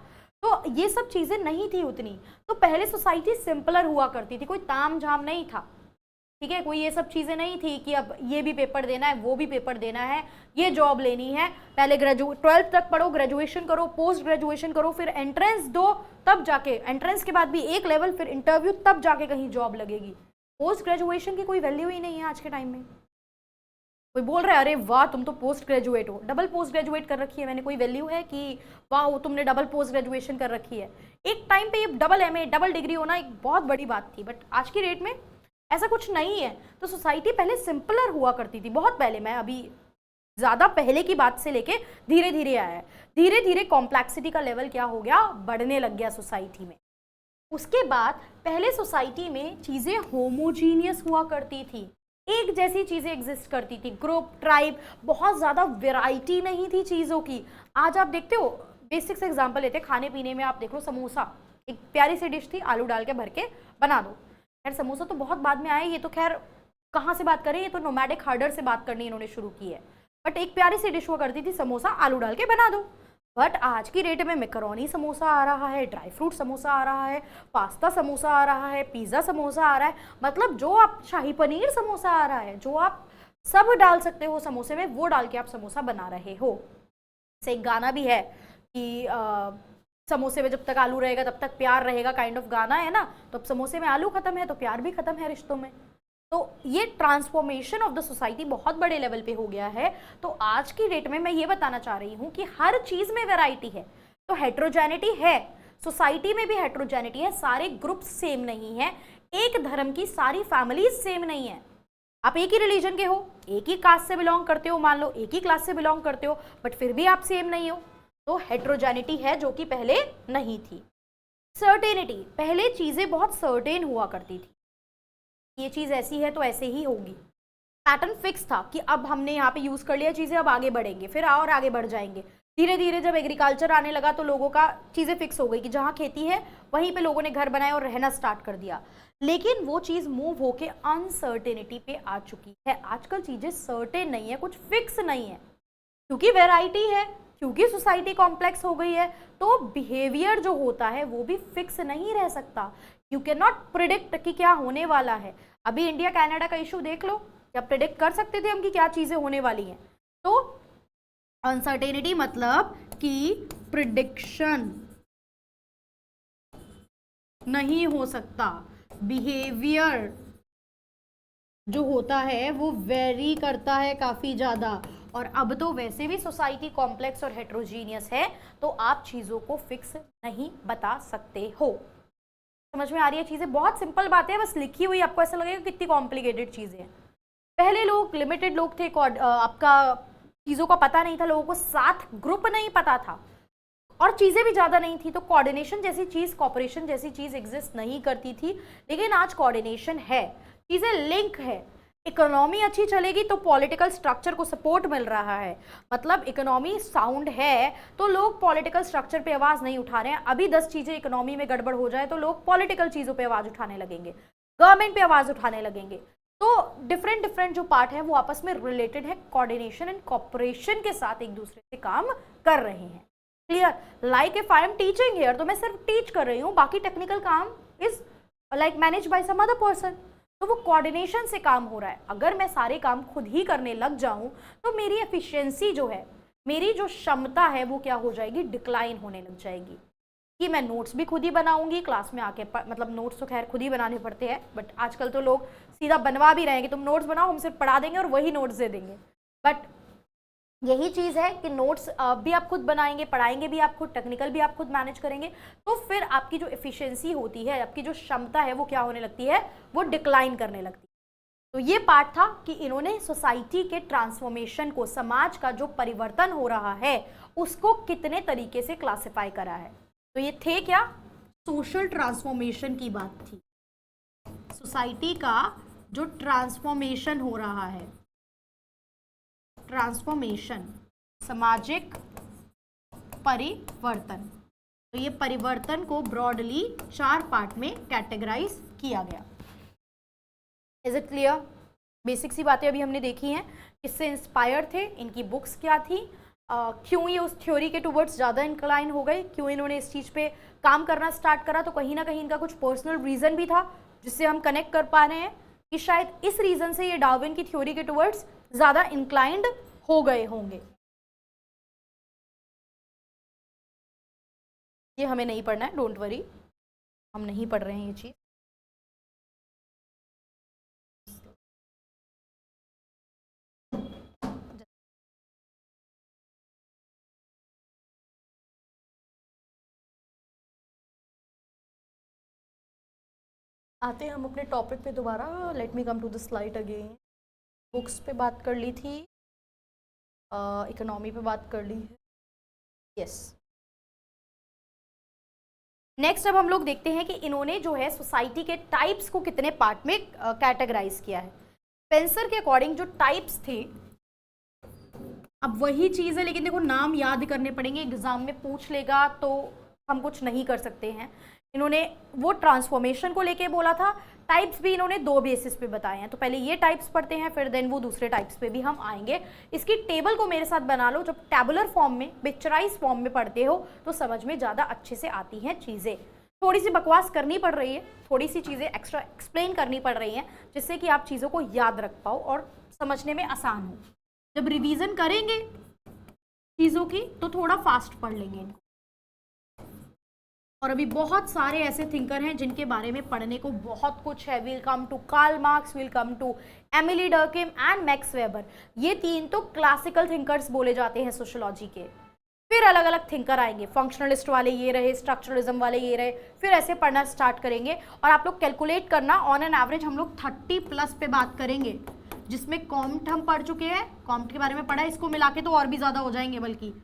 तो ये सब चीज़ें नहीं थी उतनी। तो पहले सोसाइटी सिंपलर हुआ करती थी, कोई ताम झाम नहीं था, ठीक है, कोई ये सब चीज़ें नहीं थी कि अब ये भी पेपर देना है, वो भी पेपर देना है, ये जॉब लेनी है, पहले 12th तक पढ़ो, ग्रेजुएशन करो, पोस्ट ग्रेजुएशन करो, फिर एंट्रेंस दो, तब जाके एंट्रेंस के बाद भी एक लेवल, फिर इंटरव्यू, तब जाके कहीं जॉब लगेगी। पोस्ट ग्रेजुएशन की कोई वैल्यू ही नहीं है आज के टाइम में। कोई बोल रहा है अरे वाह तुम तो पोस्ट ग्रेजुएट हो, डबल पोस्ट ग्रेजुएट कर रखी है मैंने, कोई वैल्यू है कि वाह तुमने डबल पोस्ट ग्रेजुएशन कर रखी है? एक टाइम पे ये डबल MA, डबल डिग्री होना एक बहुत बड़ी बात थी, बट आज की डेट में ऐसा कुछ नहीं है। तो सोसाइटी पहले सिंपलर हुआ करती थी, बहुत पहले, मैं अभी ज़्यादा पहले की बात से लेके धीरे धीरे आया है, धीरे धीरे कॉम्प्लेक्सिटी का लेवल क्या हो गया, बढ़ने लग गया सोसाइटी में। उसके बाद पहले सोसाइटी में चीज़ें होमोजीनियस हुआ करती थी, एक जैसी चीज़ें एग्जिस्ट करती थी, ग्रुप, ट्राइब, बहुत ज़्यादा वेराइटी नहीं थी चीज़ों की। आज आप देखते हो, बेसिक से एग्जाम्पल लेते हैं, खाने पीने में आप देख लो, समोसा एक प्यारी सी डिश थी, आलू डाल के भर के बना दो। खैर समोसा तो बहुत बाद में आया, ये तो खैर कहाँ से बात करें, ये तो नोमैडिक हर्डर से बात करनी इन्होंने शुरू की है, बट एक प्यारी सी डिश हुआ करती थी, समोसा आलू डाल के बना दो। बट आज की डेट में मैकरोनी समोसा आ रहा है, ड्राई फ्रूट समोसा आ रहा है, पास्ता समोसा आ रहा है, पिज़्ज़ा समोसा आ रहा है, मतलब जो आप, शाही पनीर समोसा आ रहा है, जो आप सब डाल सकते हो समोसे में, वो डाल के आप समोसा बना रहे हो। से एक गाना भी है कि समोसे में जब तक आलू रहेगा तब तक प्यार रहेगा, काइंड ऑफ गाना है ना। तो अब समोसे में आलू खत्म है तो प्यार भी खत्म है रिश्तों में। तो ये ट्रांसफॉर्मेशन ऑफ द सोसाइटी बहुत बड़े लेवल पे हो गया है। तो आज की डेट में मैं ये बताना चाह रही हूँ कि हर चीज में वैरायटी है, तो हेट्रोजेनिटी है, सोसाइटी में भी हेट्रोजेनिटी है, सारे ग्रुप्स सेम नहीं है, एक धर्म की सारी फैमिलीज सेम नहीं है। आप एक ही रिलीजन के हो, एक ही कास्ट से बिलोंग करते हो, मान लो एक ही क्लास से बिलोंग करते हो, बट फिर भी आप सेम नहीं हो, तो हेट्रोजेनिटी है जो कि पहले नहीं थी। सर्टेनिटी, पहले चीजें बहुत सर्टेन हुआ करती थी, ये चीज ऐसी है तो ऐसे ही होगी, पैटर्न फिक्स था कि अब हमने यहाँ पे यूज कर लिया चीजें, अब आगे बढ़ेंगे, फिर और आगे बढ़ जाएंगे। धीरे धीरे जब एग्रीकल्चर आने लगा तो लोगों का चीजें फिक्स हो गई कि जहाँ खेती है वहीं पे लोगों ने घर बनाए और रहना स्टार्ट कर दिया। लेकिन वो चीज मूव होके अनसर्टेनिटी पे आ चुकी है। आजकल चीजें सर्टेन नहीं है, कुछ फिक्स नहीं है, क्योंकि वैरायटी है, क्योंकि सोसाइटी कॉम्प्लेक्स हो गई है, तो बिहेवियर जो होता है वो भी फिक्स नहीं रह सकता। यू कैन नॉट प्रिडिक्ट कि क्या होने वाला है। अभी इंडिया कनाडा का इशू देख लो, क्या प्रिडिक्ट कर सकते थे हम कि क्या चीजें होने वाली हैं? तो अनसर्टेनिटी मतलब कि प्रिडिक्शन नहीं हो सकता, बिहेवियर जो होता है वो वेरी करता है काफी ज्यादा। और अब तो वैसे भी सोसाइटी कॉम्प्लेक्स और हेट्रोजीनियस है, तो आप चीजों को फिक्स नहीं बता सकते हो। समझ में आ रही है चीजें? बहुत सिंपल बातें हैं, बस लिखी हुई आपको ऐसा लगेगा कितनी कॉम्प्लिकेटेड चीजें हैं। पहले लोग लिमिटेड लोग थे, आपका चीजों का पता नहीं था, लोगों को साथ ग्रुप नहीं पता था, और चीजें भी ज्यादा नहीं थी, तो कोऑर्डिनेशन जैसी चीज, कॉपरेशन जैसी चीज एग्जिस्ट नहीं करती थी। लेकिन आज कोऑर्डिनेशन है, चीजें लिंक है, इकोनॉमी अच्छी चलेगी तो पॉलिटिकल स्ट्रक्चर को सपोर्ट मिल रहा है, मतलब इकोनॉमी साउंड है तो लोग पॉलिटिकल स्ट्रक्चर पे आवाज नहीं उठा रहे हैं। अभी 10 चीजें इकोनॉमी में गड़बड़ हो जाए तो लोग पॉलिटिकल चीजों पे आवाज उठाने लगेंगे, गवर्नमेंट पे आवाज उठाने लगेंगे। तो डिफरेंट जो पार्ट है वो आपस में रिलेटेड है, कोऑर्डिनेशन एंड कॉपरेशन के साथ एक दूसरे से काम कर रहे हैं। Clear? Like if I am teaching here, तो मैं सिर्फ टीच कर रही हूँ, बाकी टेक्निकल काम is like manage by some other person, तो वो कोऑर्डिनेशन से काम हो रहा है। अगर मैं सारे काम खुद ही करने लग जाऊं तो मेरी एफिशिएंसी जो है, मेरी जो क्षमता है वो क्या हो जाएगी, डिक्लाइन होने लग जाएगी। कि मैं नोट्स भी खुद ही बनाऊंगी क्लास में आके, मतलब नोट्स तो खैर खुद ही बनाने पड़ते हैं, बट आजकल तो लोग सीधा बनवा भी रहे हैं कि तुम नोट्स बनाओ, हम सिर्फ पढ़ा देंगे और वही नोट्स दे देंगे। बट यही चीज़ है कि नोट्स भी आप खुद बनाएंगे, पढ़ाएंगे भी आप खुद, टेक्निकल भी आप खुद मैनेज करेंगे, तो फिर आपकी जो एफिशिएंसी होती है, आपकी जो क्षमता है वो क्या होने लगती है, वो डिक्लाइन करने लगती है। तो ये पार्ट था कि इन्होंने सोसाइटी के ट्रांसफॉर्मेशन को, समाज का जो परिवर्तन हो रहा है उसको कितने तरीके से क्लासिफाई करा है। तो ये थे क्या, सोशल ट्रांसफॉर्मेशन की बात थी। सोसाइटी का जो ट्रांसफॉर्मेशन हो रहा है, ट्रांसफॉर्मेशन, सामाजिक परिवर्तन, तो ये परिवर्तन को ब्रॉडली 4 पार्ट में कैटेगराइज किया गया। Is it clear? बेसिक सी बातें अभी हमने देखी हैं, किससे इंस्पायर थे, इनकी बुक्स क्या थी, क्यों ये उस थ्योरी के टुवर्ड्स ज़्यादा इंक्लाइन हो गए, क्यों इन्होंने इस चीज़ पे काम करना स्टार्ट करा। तो कहीं ना कहीं इनका कुछ पर्सनल रीज़न भी था जिससे हम कनेक्ट कर पा रहे हैं कि शायद इस रीज़न से ये डार्विन की थ्योरी के टुवर्ड्स ज़्यादा इंक्लाइंड हो गए होंगे। ये हमें नहीं पढ़ना है, डोंट वरी, हम नहीं पढ़ रहे हैं ये चीज़। आते हैं हम अपने टॉपिक पे दोबारा। Let me come to the slide again. Books पे बात कर ली थी, इकोनॉमी पे बात कर ली है, यस। नेक्स्ट अब हम लोग देखते हैं कि इन्होंने जो है सोसाइटी के टाइप्स को कितने पार्ट में कैटेगराइज किया है। स्पेंसर के अकॉर्डिंग जो टाइप्स थे, अब वही चीज़ है लेकिन देखो नाम याद करने पड़ेंगे, एग्जाम में पूछ लेगा तो हम कुछ नहीं कर सकते हैं। इन्होंने वो ट्रांसफॉर्मेशन को लेके बोला था, टाइप्स भी इन्होंने 2 बेसिस पे बताए हैं। तो पहले ये टाइप्स पढ़ते हैं, फिर देन वो दूसरे टाइप्स पे भी हम आएंगे। इसकी टेबल को मेरे साथ बना लो, जब टैबुलर फॉर्म में, पिक्चराइज फॉर्म में पढ़ते हो तो समझ में ज़्यादा अच्छे से आती हैं चीज़ें। थोड़ी सी बकवास करनी पड़ रही है, थोड़ी सी चीज़ें एक्स्ट्रा एक्सप्लेन करनी पड़ रही हैं जिससे कि आप चीज़ों को याद रख पाओ और समझने में आसान हो। जब रिवीजन करेंगे चीज़ों की तो थोड़ा फास्ट पढ़ लेंगे इनको। और अभी बहुत सारे ऐसे थिंकर हैं जिनके बारे में पढ़ने को बहुत कुछ है। Will come to Karl Marx, will come to Emily Durkheim and Max Weber. ये 3 तो क्लासिकल थिंकर्स बोले जाते हैं सोशियोलॉजी के। फिर अलग अलग थिंकर आएंगे, फंक्शनलिस्ट वाले ये रहे, स्ट्रक्चरलिज्म वाले ये रहे, फिर ऐसे पढ़ना स्टार्ट करेंगे। और आप लोग कैलकुलेट करना, ऑन एन एवरेज हम लोग 30+ पे बात करेंगे, जिसमें कॉम्ट हम पढ़ चुके हैं, कॉम्ट के बारे में पढ़ा है, इसको मिला के तो और भी ज़्यादा हो जाएंगे। बल्कि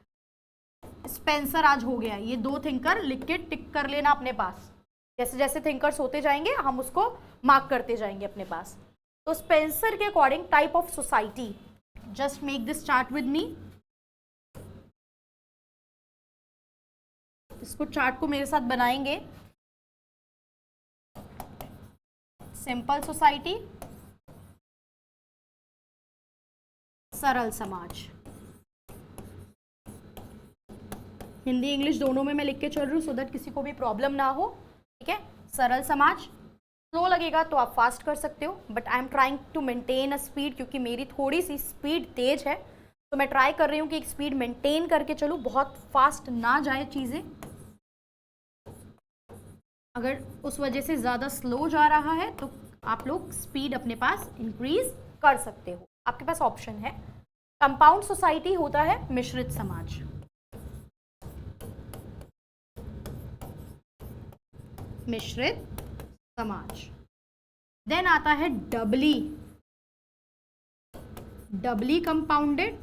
स्पेंसर आज हो गया। ये 2 थिंकर लिख के टिक कर लेना अपने पास, जैसे जैसे थिंकर्स होते जाएंगे हम उसको मार्क करते जाएंगे अपने पास। तो स्पेंसर के according type of society, just make this chart with me. इसको चार्ट को मेरे साथ बनाएंगे। सिंपल सोसाइटी, सरल समाज, हिंदी इंग्लिश दोनों में मैं लिख के चल रही हूँ सो दैट किसी को भी प्रॉब्लम ना हो। ठीक है, सरल समाज। स्लो लगेगा तो आप फास्ट कर सकते हो, but I am trying to maintain a speed, क्योंकि मेरी थोड़ी सी स्पीड तेज है तो मैं ट्राई कर रही हूँ कि एक स्पीड मेंटेन करके चलूँ, बहुत फास्ट ना जाए चीज़ें। अगर उस वजह से ज़्यादा स्लो जा रहा है तो आप लोग स्पीड अपने पास इंक्रीज कर सकते हो, आपके पास ऑप्शन है। कंपाउंड सोसाइटी होता है मिश्रित समाज। मिश्रित समाज। देन आता है डबली, डबली कंपाउंडेड,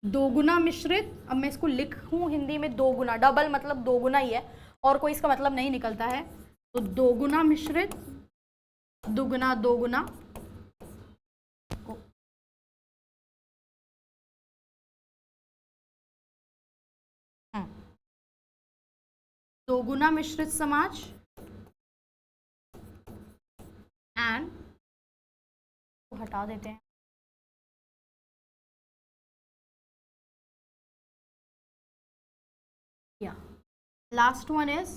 दोगुना मिश्रित। अब मैं इसको लिखूं हिंदी में दोगुना, डबल मतलब दोगुना ही है और कोई इसका मतलब नहीं निकलता है, तो दोगुना मिश्रित, दुगुना दोगुना, दोगुना मिश्रित समाज एंड हटा देते हैं, या लास्ट वन इज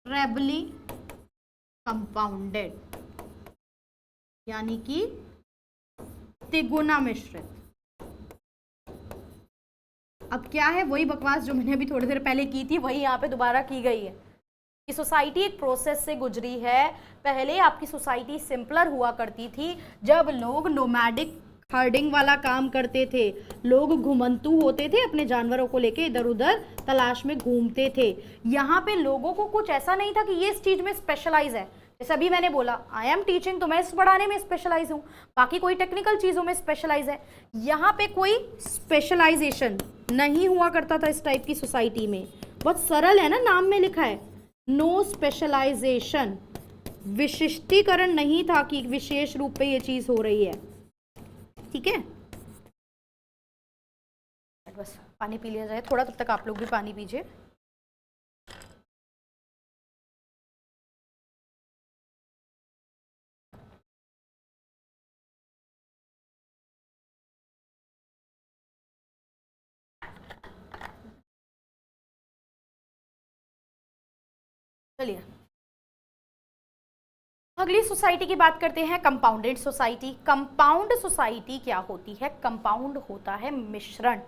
ट्रेबली कंपाउंडेड, यानी कि तिगुना मिश्रित। अब क्या है, वही बकवास जो मैंने अभी थोड़ी देर पहले की थी वही यहाँ पे दोबारा की गई है कि सोसाइटी एक प्रोसेस से गुजरी है। पहले आपकी सोसाइटी सिंपलर हुआ करती थी, जब लोग नोमैडिक हर्डिंग वाला काम करते थे, लोग घुमंतू होते थे, अपने जानवरों को लेके इधर उधर तलाश में घूमते थे। यहाँ पे लोगों को कुछ ऐसा नहीं था कि ये इस चीज में स्पेशलाइज है। जैसे अभी मैंने बोला आई एम टीचिंग, तो मैं इस पढ़ाने में स्पेशलाइज हूँ, बाकी कोई टेक्निकल चीजों में स्पेशलाइज है। यहाँ पे कोई स्पेशलाइजेशन नहीं हुआ करता था इस टाइप की सोसाइटी में। बहुत सरल है ना, नाम में लिखा है नो स्पेशलाइजेशन, विशिष्टीकरण नहीं था कि विशेष रूप पे ये चीज हो रही है। ठीक है, बस पानी पी लिया जाए थोड़ा, तब तक आप लोग भी पानी पीजिए। चलिए अगली सोसाइटी की बात करते हैं, कंपाउंडेड सोसाइटी। कंपाउंड सोसाइटी क्या होती है? कंपाउंड होता है मिश्रण।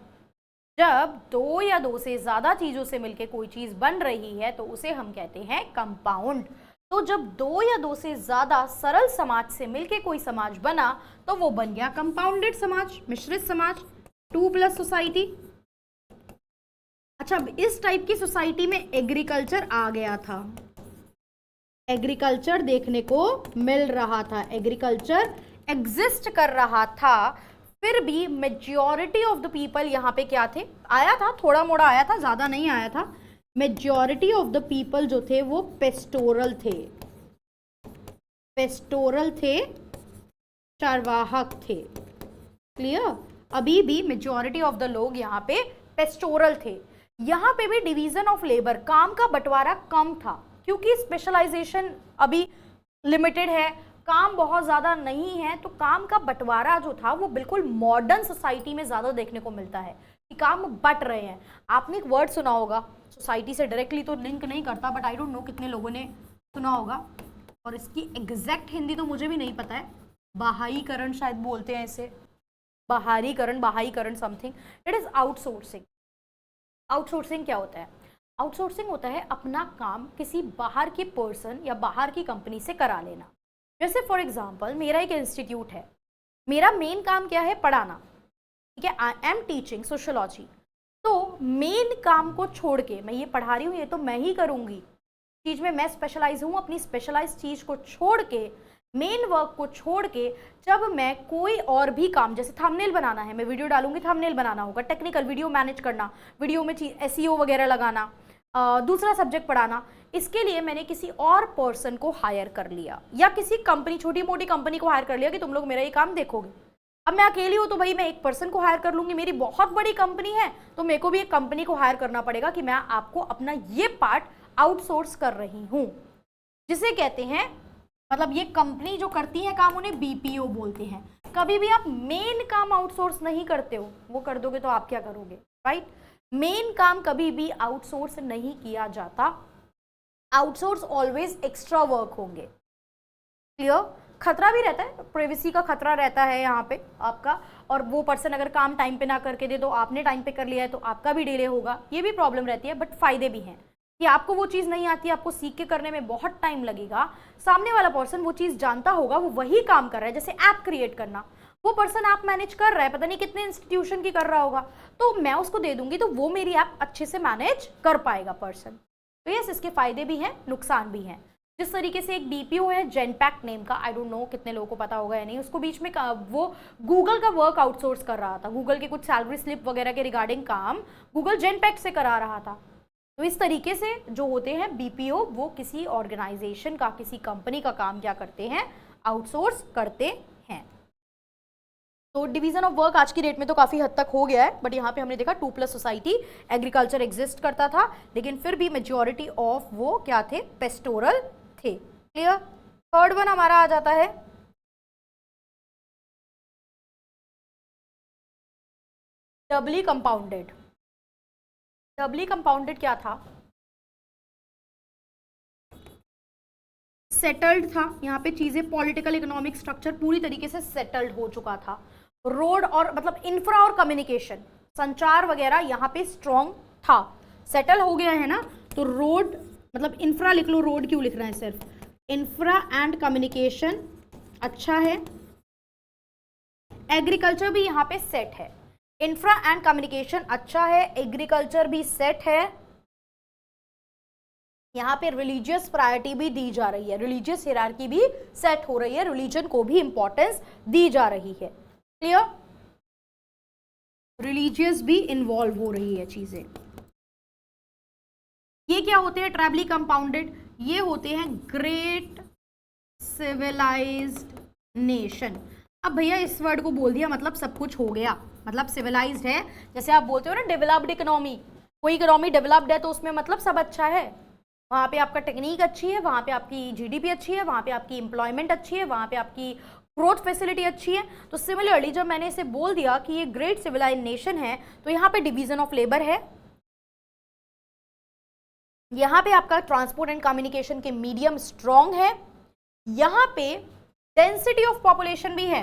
जब दो या दो से ज्यादा चीजों से मिलकर कोई चीज बन रही है तो उसे हम कहते हैं कंपाउंड। तो जब दो या दो से ज्यादा सरल समाज से मिलकर कोई समाज बना तो वो बन गया कंपाउंडेड समाज, मिश्रित समाज, 2+ सोसाइटी। अच्छा, इस टाइप की सोसाइटी में एग्रीकल्चर आ गया था, एग्रीकल्चर देखने को मिल रहा था, एग्रीकल्चर एग्जिस्ट कर रहा था। फिर भी मेजॉरिटी ऑफ द पीपल यहाँ पे क्या थे, आया था थोड़ा मोड़ा आया था, ज्यादा नहीं आया था। मेजॉरिटी ऑफ द पीपल जो थे वो पेस्टोरल थे, पेस्टोरल थे, चारवाहक थे। क्लियर? अभी भी मेजॉरिटी ऑफ द लोग यहाँ पे पेस्टोरल थे। यहाँ पे भी डिवीजन ऑफ लेबर, काम का बंटवारा कम था क्योंकि स्पेशलाइजेशन अभी लिमिटेड है, काम बहुत ज़्यादा नहीं है, तो काम का बंटवारा जो था वो बिल्कुल मॉडर्न सोसाइटी में ज़्यादा देखने को मिलता है कि काम बट रहे हैं। आपने एक वर्ड सुना होगा, सोसाइटी से डायरेक्टली तो लिंक नहीं करता, बट आई डोंट नो कितने लोगों ने सुना होगा, और इसकी एग्जैक्ट हिंदी तो मुझे भी नहीं पता है, बाहाईकरण शायद बोलते हैं इसे, बाहाईकरण something. It is outsourcing. Outsourcing क्या होता है? आउटसोर्सिंग होता है अपना काम किसी बाहर की पर्सन या बाहर की कंपनी से करा लेना। जैसे फॉर एग्जांपल मेरा एक इंस्टीट्यूट है, मेरा मेन काम क्या है? पढ़ाना। ठीक है, आई एम टीचिंग सोशियोलॉजी। तो मेन काम को छोड़ के, मैं ये पढ़ा रही हूँ ये तो मैं ही करूँगी, चीज़ में मैं स्पेशलाइज हूँ, अपनी स्पेशलाइज चीज़ को छोड़ के, मेन वर्क को छोड़ के, जब मैं कोई और भी काम, जैसे थंबनेल बनाना है, मैं वीडियो डालूंगी, थंबनेल बनाना होगा, टेक्निकल वीडियो मैनेज करना, वीडियो में एसईओ वगैरह लगाना, दूसरा सब्जेक्ट पढ़ाना, इसके लिए मैंने किसी और पर्सन को हायर कर लिया या किसी कंपनी, छोटी मोटी कंपनी को हायर कर लिया कि तुम लोग मेरा ये काम देखोगे। अब मैं अकेली हूँ तो भाई मैं एक पर्सन को हायर कर लूंगी, मेरी बहुत बड़ी कंपनी है तो मेरे को भी एक कंपनी को हायर करना पड़ेगा कि मैं आपको अपना ये पार्ट आउटसोर्स कर रही हूँ, जिसे कहते हैं, मतलब ये कंपनी जो करती है काम उन्हें बीपीओ बोलते हैं। कभी भी आप मेन काम आउटसोर्स नहीं करते हो, वो कर दोगे तो आप क्या करोगे, राइट? मेन काम कभी भी आउटसोर्स नहीं किया जाता, आउटसोर्स ऑलवेज एक्स्ट्रा वर्क होंगे। क्लियर? खतरा भी रहता है, प्राइवेसी का खतरा रहता है यहाँ पे आपका, और वो पर्सन अगर काम टाइम पे ना करके दे तो आपने टाइम पे कर लिया है तो आपका भी डिले होगा, ये भी प्रॉब्लम रहती है। बट फायदे भी हैं कि आपको वो चीज़ नहीं आती, आपको सीख के करने में बहुत टाइम लगेगा, सामने वाला पर्सन वो चीज़ जानता होगा, वो वही काम कर रहा है। जैसे ऐप क्रिएट करना, वो पर्सन ऐप मैनेज कर रहा है, पता नहीं कितने इंस्टीट्यूशन की कर रहा होगा, तो मैं उसको दे दूंगी तो वो मेरी ऐप अच्छे से मैनेज कर पाएगा पर्सन। तो यस, इसके फायदे भी हैं, नुकसान भी हैं। जिस तरीके से एक बीपीओ है जेनपैक्ट नेम का, आई डोंट नो कितने लोगों को पता होगा या नहीं, उसको बीच में वो गूगल का वर्क आउटसोर्स कर रहा था, गूगल के कुछ सैलरी स्लिप वगैरह के रिगार्डिंग काम गूगल जेनपैक्ट से करा रहा था। तो इस तरीके से जो होते हैं बीपीओ, वो किसी ऑर्गेनाइजेशन का, किसी कंपनी का काम क्या करते हैं? आउटसोर्स करते हैं। तो डिवीजन ऑफ वर्क आज की डेट में तो काफी हद तक हो गया है, बट यहाँ पे हमने देखा 2+ सोसाइटी एग्रीकल्चर एग्जिस्ट करता था, लेकिन फिर भी मेजॉरिटी ऑफ वो क्या थे, पेस्टोरल थे। क्लियर। थर्ड वन हमारा आ जाता है डबली कंपाउंडेड। डबली कंपाउंडेड क्या था, सेटल्ड था, यहाँ पे चीजें पॉलिटिकल इकोनॉमिक स्ट्रक्चर पूरी तरीके से सेटल्ड हो चुका था। रोड और मतलब इंफ्रा और कम्युनिकेशन, संचार वगैरह यहाँ पे स्ट्रॉन्ग था, सेटल हो गया है ना। तो रोड मतलब इंफ्रा लिख लो, रोड क्यों लिख रहे हैं सिर्फ, इंफ्रा एंड कम्युनिकेशन अच्छा है। एग्रीकल्चर भी यहाँ पे सेट है, इंफ्रा एंड कम्युनिकेशन अच्छा है, एग्रीकल्चर भी सेट है। यहाँ पे रिलीजियस प्रायोरिटी भी दी जा रही है, रिलीजियस हियरार्की भी सेट हो रही है, रिलीजन को भी इंपॉर्टेंस दी जा रही है। क्लियर। रिलीजियस भी इन्वॉल्व हो रही है चीजें। ये क्या होते हैं ट्राइबली कंपाउंडेड, ये होते हैं ग्रेट सिविलाइज्ड नेशन। अब भैया इस वर्ड को बोल दिया मतलब सब कुछ हो गया, मतलब सिविलाइज्ड है। जैसे आप बोलते हो ना डेवलप्ड इकोनॉमी, कोई इकोनॉमी डेवलप्ड है तो उसमें मतलब सब अच्छा है, वहाँ पे आपका टेक्निक अच्छी है, वहाँ पे आपकी जीडीपी अच्छी है, वहाँ पे आपकी एम्प्लॉयमेंट अच्छी है, वहाँ पे आपकी ग्रोथ फैसिलिटी अच्छी है। तो सिमिलरली जब मैंने इसे बोल दिया कि ये ग्रेट सिविलाइज्ड नेशन है, तो यहाँ पे डिवीजन ऑफ लेबर है, यहाँ पे आपका ट्रांसपोर्ट एंड कम्युनिकेशन के मीडियम स्ट्रॉन्ग है, यहाँ पे डेंसिटी ऑफ पॉपुलेशन भी है।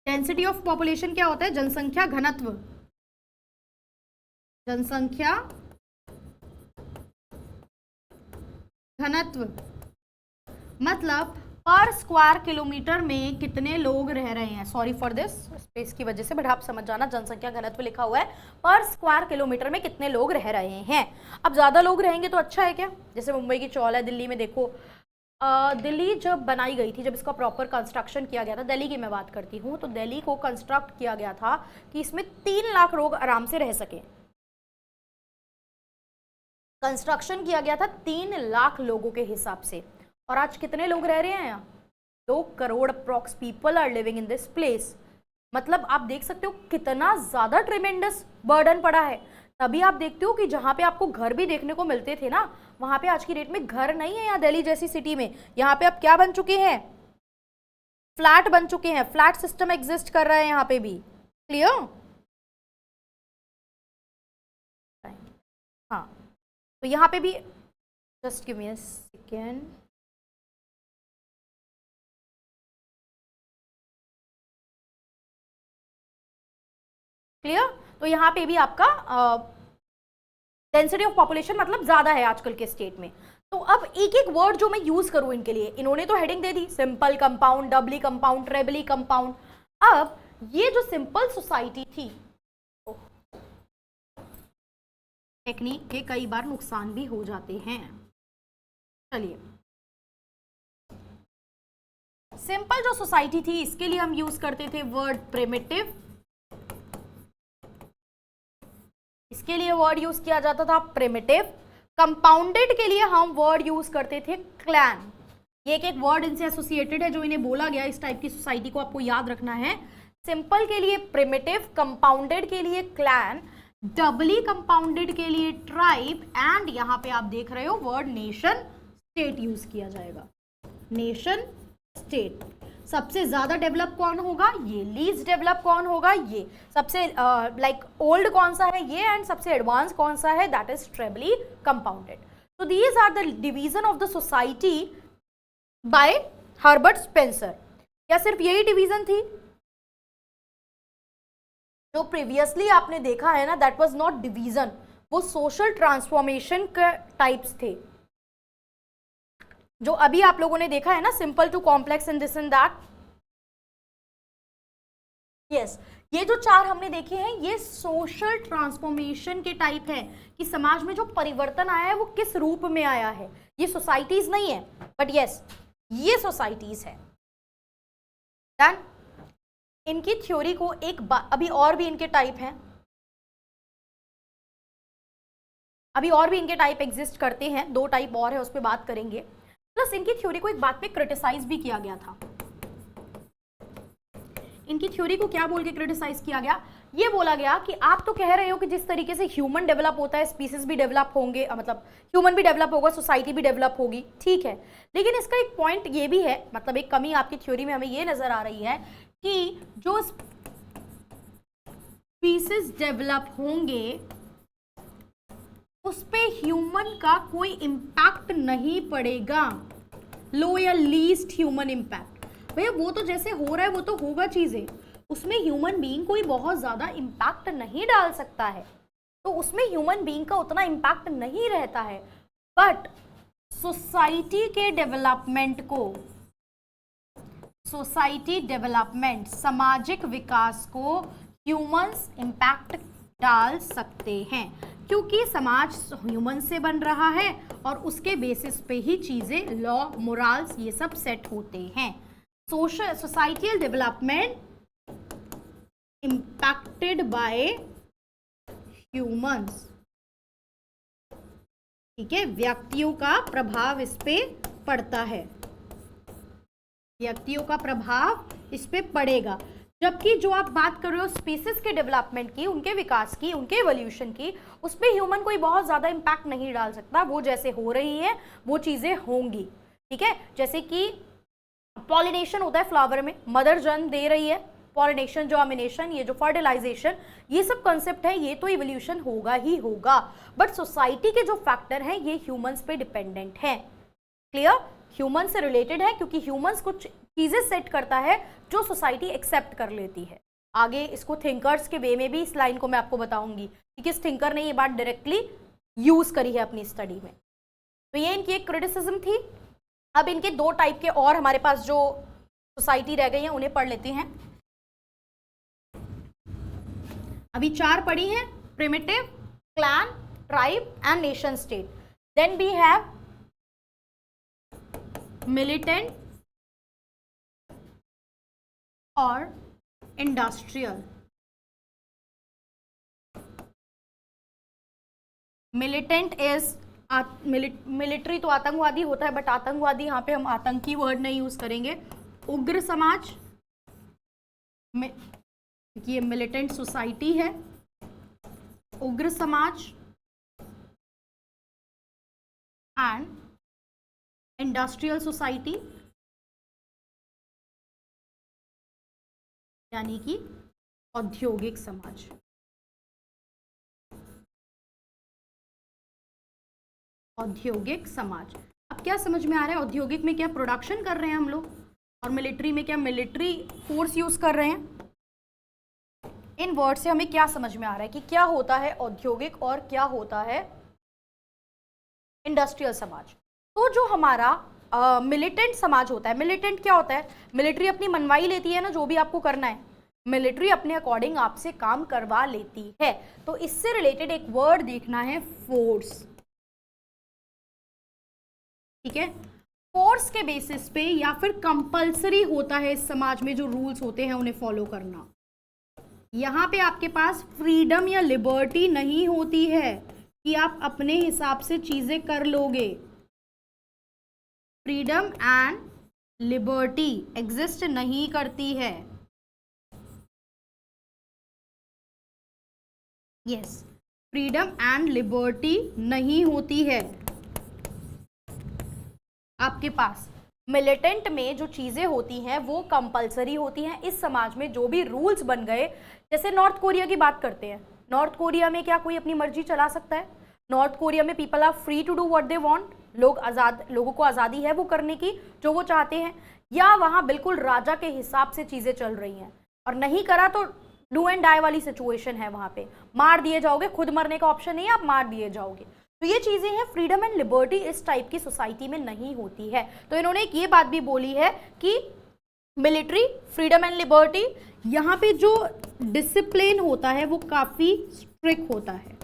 डेंसिटी ऑफ पॉपुलेशन क्या होता है, जनसंख्या घनत्व, जनसंख्या घनत्व मतलब पर स्क्वायर किलोमीटर में कितने लोग रह रहे हैं। सॉरी फॉर दिस स्पेस की वजह से, बट आप समझ जाना, जनसंख्या घनत्व लिखा हुआ है, पर स्क्वायर किलोमीटर में कितने लोग रह रहे हैं। अब ज्यादा लोग रहेंगे तो अच्छा है क्या, जैसे मुंबई की चौल है, दिल्ली में देखो, दिल्ली जब बनाई गई थी, जब इसका प्रॉपर कंस्ट्रक्शन किया गया था, दिल्ली की मैं बात करती हूँ, तो दिल्ली को कंस्ट्रक्ट किया गया था कि इसमें 3 लाख लोग आराम से रह सके। कंस्ट्रक्शन किया गया था 3 लाख लोगों के हिसाब से, और आज कितने लोग रह रहे हैं यहाँ, 2 crore approx people are living in this place. मतलब आप देख सकते हो कितना ज्यादा ट्रिमेंडस बर्डन पड़ा है। तभी आप देखते हो कि जहाँ पे आपको घर भी देखने को मिलते थे ना, वहां पे आज की डेट में घर नहीं है। यहाँ दिल्ली जैसी सिटी में यहाँ पे अब क्या बन चुके हैं, फ्लैट बन चुके हैं, फ्लैट सिस्टम एग्जिस्ट कर रहा है यहाँ पे भी। क्लियर। हाँ, तो यहाँ पे भी just give me a second, clear. तो यहाँ पे भी आपका डेंसिटी ऑफ पॉपुलेशन मतलब ज्यादा है आजकल के स्टेट में। तो अब एक एक वर्ड जो मैं यूज करूं इनके लिए, इन्होंने तो हेडिंग दे दी, सिंपल कंपाउंड, डबली कंपाउंड, ट्रिपली कंपाउंड। अब ये जो सिंपल सोसाइटी थी, टेक्निक के कई बार नुकसान भी हो जाते हैं। चलिए, सिंपल जो सोसाइटी थी इसके लिए हम यूज करते थे वर्ड प्रिमिटिव, इसके लिए वर्ड यूज किया जाता था प्रिमिटिव। कंपाउंडेड के लिए हम वर्ड यूज करते थे क्लैन। ये एक एक वर्ड इनसे एसोसिएटेड है जो इन्हें बोला गया, इस टाइप की सोसाइटी को आपको याद रखना है। सिंपल के लिए प्रिमिटिव, कंपाउंडेड के लिए क्लैन, डबली कंपाउंडेड के लिए ट्राइब, एंड यहाँ पे आप देख रहे हो वर्ड नेशन स्टेट यूज किया जाएगा। नेशन स्टेट, सबसे ज्यादा डेवलप कौन होगा, ये, लीस्ट डेवलप कौन होगा, ये, सबसे लाइक ओल्ड कौन सा है, ये, एंड सबसे एडवांस कौन सा है, that is triply compounded. So these are the division of the society by Herbert Spencer. क्या सिर्फ यही डिवीजन थी? जो प्रीवियसली आपने देखा है ना, दैट वाज नॉट डिवीजन, वो सोशल ट्रांसफॉर्मेशन के टाइप्स थे। जो अभी आप लोगों ने देखा है ना, simple to complex and this and that, yes, ये जो 4 हमने देखे हैं ये सोशल ट्रांसफॉर्मेशन के टाइप है कि समाज में जो परिवर्तन आया है वो किस रूप में आया है। ये सोसाइटीज नहीं है, बट यस ये सोसाइटीज है। डन। इनकी थ्योरी को एक अभी और भी इनके टाइप हैं, अभी और भी इनके टाइप एग्जिस्ट करते हैं, 2 टाइप और है, उस पर बात करेंगे। प्लस इनकी थ्योरी को एक बात पे क्रिटिसाइज भी किया गया था। इनकी थ्योरी को क्या बोल के क्रिटिसाइज किया गया, ये बोला गया कि आप तो कह रहे हो कि जिस तरीके से ह्यूमन डेवलप होता है स्पीसीज भी डेवलप होंगे, मतलब ह्यूमन भी डेवलप होगा, सोसाइटी भी डेवलप होगी, ठीक है, लेकिन इसका एक पॉइंट ये भी है, मतलब एक कमी आपकी थ्योरी में हमें ये नजर आ रही है कि जो स्पीसीज डेवलप होंगे उस पे ह्यूमन का कोई इम्पैक्ट नहीं पड़ेगा, लो या लीस्ट ह्यूमन इम्पैक्ट। भैया वो तो जैसे हो रहा है वो तो होगा चीजें, उसमें ह्यूमन बीइंग कोई बहुत ज्यादा इम्पैक्ट नहीं डाल सकता है, तो उसमें ह्यूमन बीइंग का उतना इम्पैक्ट नहीं रहता है। बट सोसाइटी के डेवलपमेंट को, सोसाइटी डेवलपमेंट, सामाजिक विकास को ह्यूमंस इम्पैक्ट डाल सकते हैं, क्योंकि समाज ह्यूमन से बन रहा है और उसके बेसिस पे ही चीजें, लॉ, मोरल्स, ये सब सेट होते हैं। Societal development impacted by humans, ठीक है, व्यक्तियों का प्रभाव इस पे पड़ता है, व्यक्तियों का प्रभाव इस पे पड़ेगा। जबकि जो आप बात कर रहे हो स्पीसीज के डेवलपमेंट की, उनके विकास की, उनके एवोल्यूशन की, उस पे ह्यूमन कोई बहुत ज्यादा इम्पैक्ट नहीं डाल सकता, वो जैसे हो रही है वो चीजें होंगी, ठीक है। जैसे कि पॉलिनेशन होता है फ्लावर में, मदर जन्म दे रही है, पॉलिनेशन, जर्मिनेशन, ये जो फर्टिलाइजेशन, ये सब कॉन्सेप्ट है, ये तो इवोल्यूशन होगा ही होगा। बट सोसाइटी के जो फैक्टर हैं ये ह्यूमंस पे डिपेंडेंट हैं, क्लियर, ह्यूमन से रिलेटेड है, क्योंकि ह्यूमंस कुछ चीजें सेट करता है जो सोसाइटी एक्सेप्ट कर लेती है। आगे इसको थिंकर्स के वे में भी इस लाइन को मैं आपको बताऊंगी कि किस थिंकर ने ये बात डायरेक्टली यूज करी है अपनी स्टडी में। तो ये इनकी एक क्रिटिसिज्म थी। अब इनके दो टाइप के और हमारे पास जो सोसाइटी रह गई है उन्हें पढ़ लेते हैं। अभी 4 पढ़ी हैं, primitive, clan, tribe and nation state. Then we have militant और इंडस्ट्रियल। मिलिटेंट इज मिलिट्री तो आतंकवादी होता है, बट आतंकवादी यहाँ पे हम आतंकी वर्ड नहीं यूज करेंगे। उग्र समाज, ये मिलिटेंट सोसाइटी है, उग्र समाज एंड इंडस्ट्रियल सोसाइटी, यानी कि औद्योगिक समाज। औद्योगिक समाज, अब क्या समझ में आ रहा है? औद्योगिक में क्या प्रोडक्शन कर रहे हैं हम लोग, और मिलिट्री में क्या मिलिट्री फोर्स यूज कर रहे हैं। इन वर्ड से हमें क्या समझ में आ रहा है कि क्या होता है औद्योगिक और क्या होता है इंडस्ट्रियल समाज। तो जो हमारा मिलिटेंट समाज होता है, मिलिटेंट क्या होता है? मिलिट्री अपनी मनवाई लेती है ना, जो भी आपको करना है मिलिट्री अपने अकॉर्डिंग आपसे काम करवा लेती है। तो इससे रिलेटेड एक वर्ड देखना है, फोर्स, ठीक है। फोर्स के बेसिस पे या फिर कंपलसरी होता है इस समाज में जो रूल्स होते हैं उन्हें फॉलो करना। यहाँ पे आपके पास फ्रीडम या लिबर्टी नहीं होती है कि आप अपने हिसाब से चीजें कर लोगे। फ्रीडम एंड लिबर्टी एग्जिस्ट नहीं करती है। यस, फ्रीडम एंड लिबर्टी नहीं होती है आपके पास। मिलिटेंट में जो चीजें होती हैं वो कंपलसरी होती हैं। इस समाज में जो भी रूल्स बन गए, जैसे नॉर्थ कोरिया की बात करते हैं, नॉर्थ कोरिया में क्या कोई अपनी मर्जी चला सकता है? नॉर्थ कोरिया में people are free to do what they want, लोगों को आज़ादी है वो करने की जो वो चाहते हैं, या वहाँ बिल्कुल राजा के हिसाब से चीज़ें चल रही हैं, और नहीं करा तो डू एंड डाई वाली सिचुएशन है, वहाँ पे मार दिए जाओगे, खुद मरने का ऑप्शन नहीं है, आप मार दिए जाओगे। तो ये चीज़ें हैं, फ्रीडम एंड लिबर्टी इस टाइप की सोसाइटी में नहीं होती है। तो इन्होंने एक ये बात भी बोली है कि मिलिट्री, फ्रीडम एंड लिबर्टी, यहाँ पे जो डिसिप्लिन होता है वो काफ़ी स्ट्रिक्ट होता है।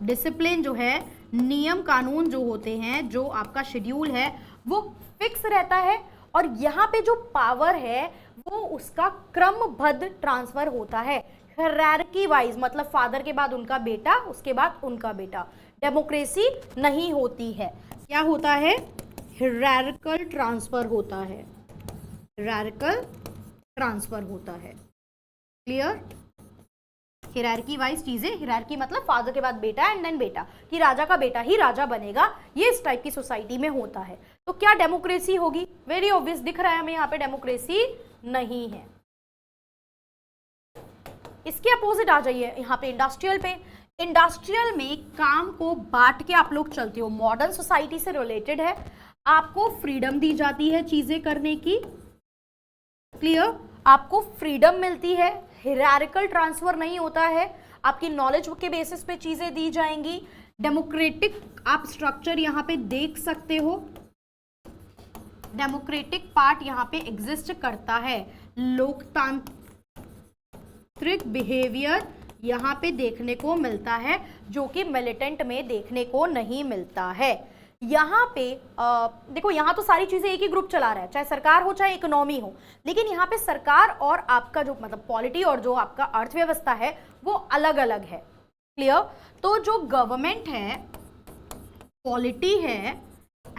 डिसिप्लिन जो है, नियम कानून जो होते हैं, जो आपका शेड्यूल है वो फिक्स रहता है, और यहाँ पे जो पावर है वो उसका क्रमबद्ध ट्रांसफर होता है, हायरार्की वाइज, मतलब फादर के बाद उनका बेटा, उसके बाद उनका बेटा। डेमोक्रेसी नहीं होती है। क्या होता है? हायरार्किकल ट्रांसफर होता है, हायरार्किकल ट्रांसफर होता है। क्लियर? हिरार्की वाइज चीजें, हिरार्की मतलब फादर के बाद बेटा एंड देन बेटा, कि राजा का बेटा ही राजा बनेगा, ये इस टाइप की सोसाइटी में होता है। तो क्या डेमोक्रेसी होगी? वेरी ऑब्वियस दिख रहा है हमें यहाँ पे डेमोक्रेसी नहीं है। इसके अपोजिट आ जाइए यहाँ पे इंडस्ट्रियल पे। इंडस्ट्रियल में काम को बांट के आप लोग चलते हो, मॉडर्न सोसाइटी से रिलेटेड है, आपको फ्रीडम दी जाती है चीजें करने की। क्लियर? आपको फ्रीडम मिलती है, हिरार्किकल ट्रांसफर नहीं होता है, आपकी नॉलेज के बेसिस पे चीजें दी जाएंगी। डेमोक्रेटिक आप स्ट्रक्चर यहाँ पे देख सकते हो, डेमोक्रेटिक पार्ट यहाँ पे एग्जिस्ट करता है। लोकतांत्रिक बिहेवियर यहाँ पे देखने को मिलता है, जो कि मिलिटेंट में देखने को नहीं मिलता है। यहाँ पे देखो, यहाँ तो सारी चीजें एक ही ग्रुप चला रहा है, चाहे सरकार हो चाहे इकोनॉमी हो, लेकिन यहाँ पे सरकार और आपका जो मतलब पॉलिटी और जो आपका अर्थव्यवस्था है वो अलग अलग है। क्लियर? तो जो गवर्नमेंट है, पॉलिटी है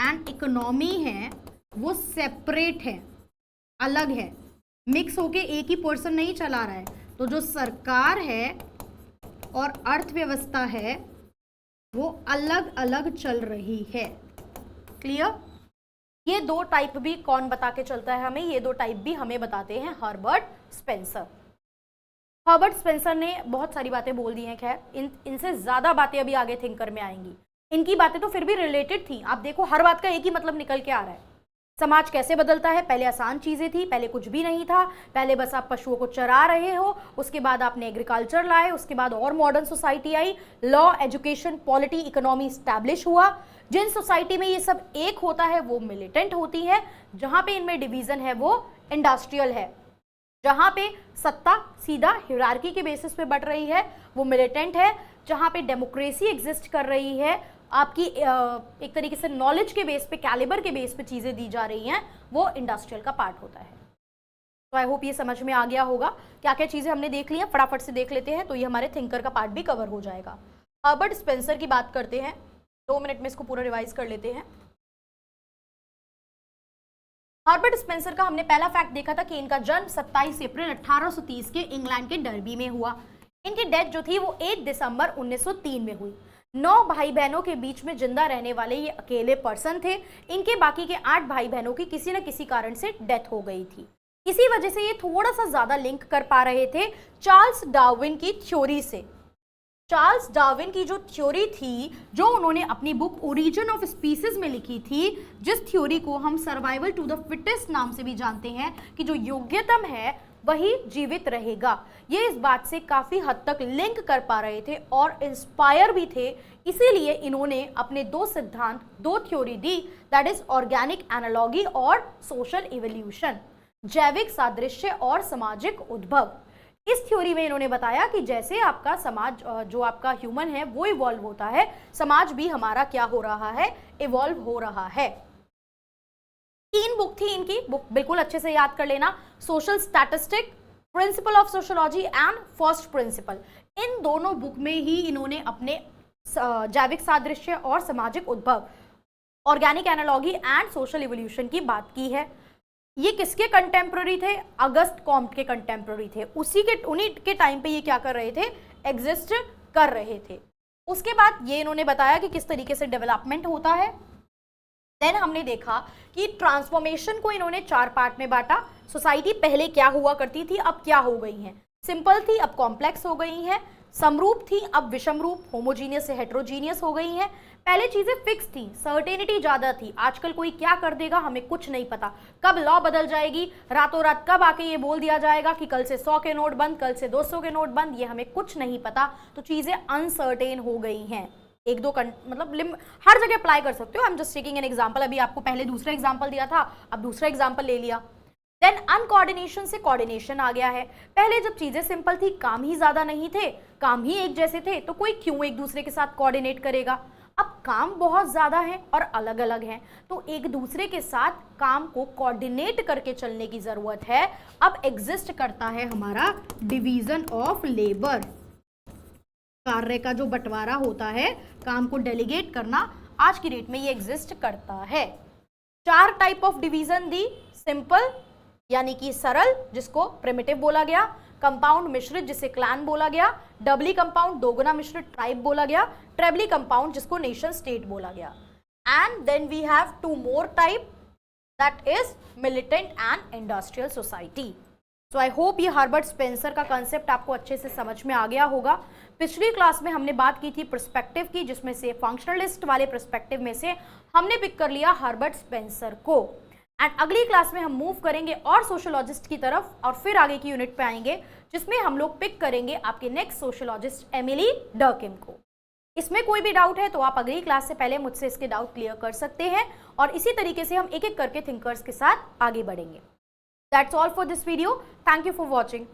एंड इकोनॉमी है, वो सेपरेट है, अलग है, मिक्स होके एक ही पर्सन नहीं चला रहा है। तो जो सरकार है और अर्थव्यवस्था है वो अलग अलग चल रही है। क्लियर? ये दो टाइप भी कौन बता के चलता है हमें? ये दो टाइप भी हमें बताते हैं हर्बर्ट स्पेंसर। हर्बर्ट स्पेंसर ने बहुत सारी बातें बोल दी हैं, खैर इनसे ज्यादा बातें अभी आगे थिंकर में आएंगी। इनकी बातें तो फिर भी रिलेटेड थी। आप देखो, हर बात का एक ही मतलब निकल के आ रहा है। समाज कैसे बदलता है? पहले आसान चीजें थी, पहले कुछ भी नहीं था, पहले बस आप पशुओं को चरा रहे हो, उसके बाद आपने एग्रीकल्चर लाए, उसके बाद और modern society I, law, education, polity, economy establish हुआ। जिन सोसाइटी में ये सब एक होता है वो मिलिटेंट होती है, जहां पे इनमें डिवीजन है वो इंडस्ट्रियल है। जहां पे सत्ता सीधा हिरार्की के बेसिस पे बढ़ रही है वो मिलिटेंट है। जहां पे डेमोक्रेसी एग्जिस्ट कर रही है, आपकी एक तरीके से नॉलेज के बेस पे, कैलिबर के बेस पे चीजें दी जा रही हैं, वो इंडस्ट्रियल का पार्ट होता है। तो आई होप ये समझ में आ गया होगा। क्या क्या चीजें हमने देख ली हैं, फटाफट से देख लेते हैं, तो ये हमारे थिंकर का पार्ट भी कवर हो जाएगा। हर्बर्ट स्पेंसर की बात करते हैं, 2 मिनट में इसको पूरा रिवाइज कर लेते हैं। हर्बर्ट स्पेंसर का हमने पहला फैक्ट देखा था कि इनका जन्म 27 अप्रैल 1830 के इंग्लैंड के डर्बी में हुआ। इनकी डेथ जो थी वो 1 दिसंबर 1903 में हुई। 9 भाई बहनों के बीच में जिंदा रहने वाले ये अकेले पर्सन थे। इनके बाकी के 8 भाई बहनों की किसी न किसी कारण से डेथ हो गई थी। इसी वजह से ये थोड़ा सा ज्यादा लिंक कर पा रहे थे चार्ल्स डार्विन की थ्योरी से। चार्ल्स डार्विन की जो थ्योरी थी, जो उन्होंने अपनी बुक ओरिजिन ऑफ स्पीसीज में लिखी थी, जिस थ्योरी को हम सर्वाइवल टू द फिटेस्ट नाम से भी जानते हैं, कि जो योग्यतम है वही जीवित रहेगा, ये इस बात से काफी हद तक लिंक कर पा रहे थे और इंस्पायर भी थे। इसीलिए इन्होंने अपने 2 सिद्धांत, 2 theory the, that is organic analogy और सोशल इवोल्यूशन, जैविक सादृश्य और सामाजिक उद्भव। इस थ्योरी में इन्होंने बताया कि जैसे आपका समाज, जो आपका ह्यूमन है वो इवॉल्व होता है, समाज भी हमारा क्या हो रहा है, इवॉल्व हो रहा है। 3 बुक थी इनकी, बुक बिल्कुल अच्छे से याद कर लेना, social statistic, principle of sociology and first principle. इन दोनों बुक में ही इन्होंने अपने जैविक सादृश्य और सामाजिक उद्भव, organic analogy and social evolution की बात की है। ये किसके कंटेम्प्ररी थे? अगस्त कॉम्ट के कंटेम्प्ररी थे। उन्हीं के टाइम पे ये क्या कर रहे थे, एग्जिस्ट कर रहे थे। उसके बाद ये इन्होंने बताया कि किस तरीके से डेवलपमेंट होता है। देन हमने देखा कि ट्रांसफॉर्मेशन को इन्होंने 4 पार्ट में बांटा। सोसाइटी पहले क्या हुआ करती थी, अब क्या हो गई है। सिंपल थी, अब कॉम्प्लेक्स हो गई है। समरूप थी, अब विषम रूप, होमोजीनियस से हेट्रोजीनियस हो गई है। पहले चीजें फिक्स थी, सर्टेनिटी ज्यादा थी। आजकल कोई क्या कर देगा हमें कुछ नहीं पता, कब लॉ बदल जाएगी, रातों रात कब आके ये बोल दिया जाएगा कि कल से 100 के नोट बंद, कल से 200 के नोट बंद, ये हमें कुछ नहीं पता। तो चीजें अनसर्टेन हो गई हैं। 1-2 मतलब हर जगह अप्लाई कर सकते हो। I am just taking an example. अभी आपको पहले दूसरा एग्जांपल दिया था, अब दूसरा एग्जांपल ले लिया। देन अनकोऑर्डिनेशन से कोऑर्डिनेशन आ गया है। पहले जब चीजें सिंपल थी, काम ही ज्यादा नहीं थे, काम ही एक जैसे थे, तो कोई क्यों एक दूसरे के साथ कोऑर्डिनेट करेगा। अब काम बहुत ज्यादा है और अलग अलग हैं, तो एक दूसरे के साथ काम को कोऑर्डिनेट करके चलने की जरूरत है। अब एग्जिस्ट करता है हमारा डिवीजन ऑफ लेबर, कार्य का जो बंटवारा होता है, काम को डेलीगेट करना, आज की डेट में ये एग्जिस्ट करता है। 4 type of division the, simple यानी कि सरल जिसको प्रिमिटिव बोला गया, कंपाउंड मिश्रित जिसे क्लैन बोला गया, डबली कंपाउंड दोगुना मिश्रित ट्राइब बोला गया, ट्रेबली कंपाउंड जिसको नेशन स्टेट बोला गया। And then we have two more type, that is militant and industrial society. So I hope ये हर्बर्ट स्पेंसर का कंसेप्ट आपको अच्छे से समझ में आ गया होगा। पिछली क्लास में हमने बात की थी पर्सपेक्टिव की, जिसमें से फंक्शनलिस्ट वाले पर्सपेक्टिव में से हमने पिक कर लिया हर्बर्ट स्पेंसर को। एंड अगली क्लास में हम मूव करेंगे और सोशोलॉजिस्ट की तरफ और फिर आगे की यूनिट पे आएंगे जिसमें हम लोग पिक करेंगे आपके नेक्स्ट सोशोलॉजिस्ट एमिली डर्किम को। इसमें कोई भी डाउट है तो आप अगली क्लास से पहले मुझसे इसके डाउट क्लियर कर सकते हैं और इसी तरीके से हम एक एक करके थिंकर्स के साथ आगे बढ़ेंगे। That's all for this video. Thank you for watching.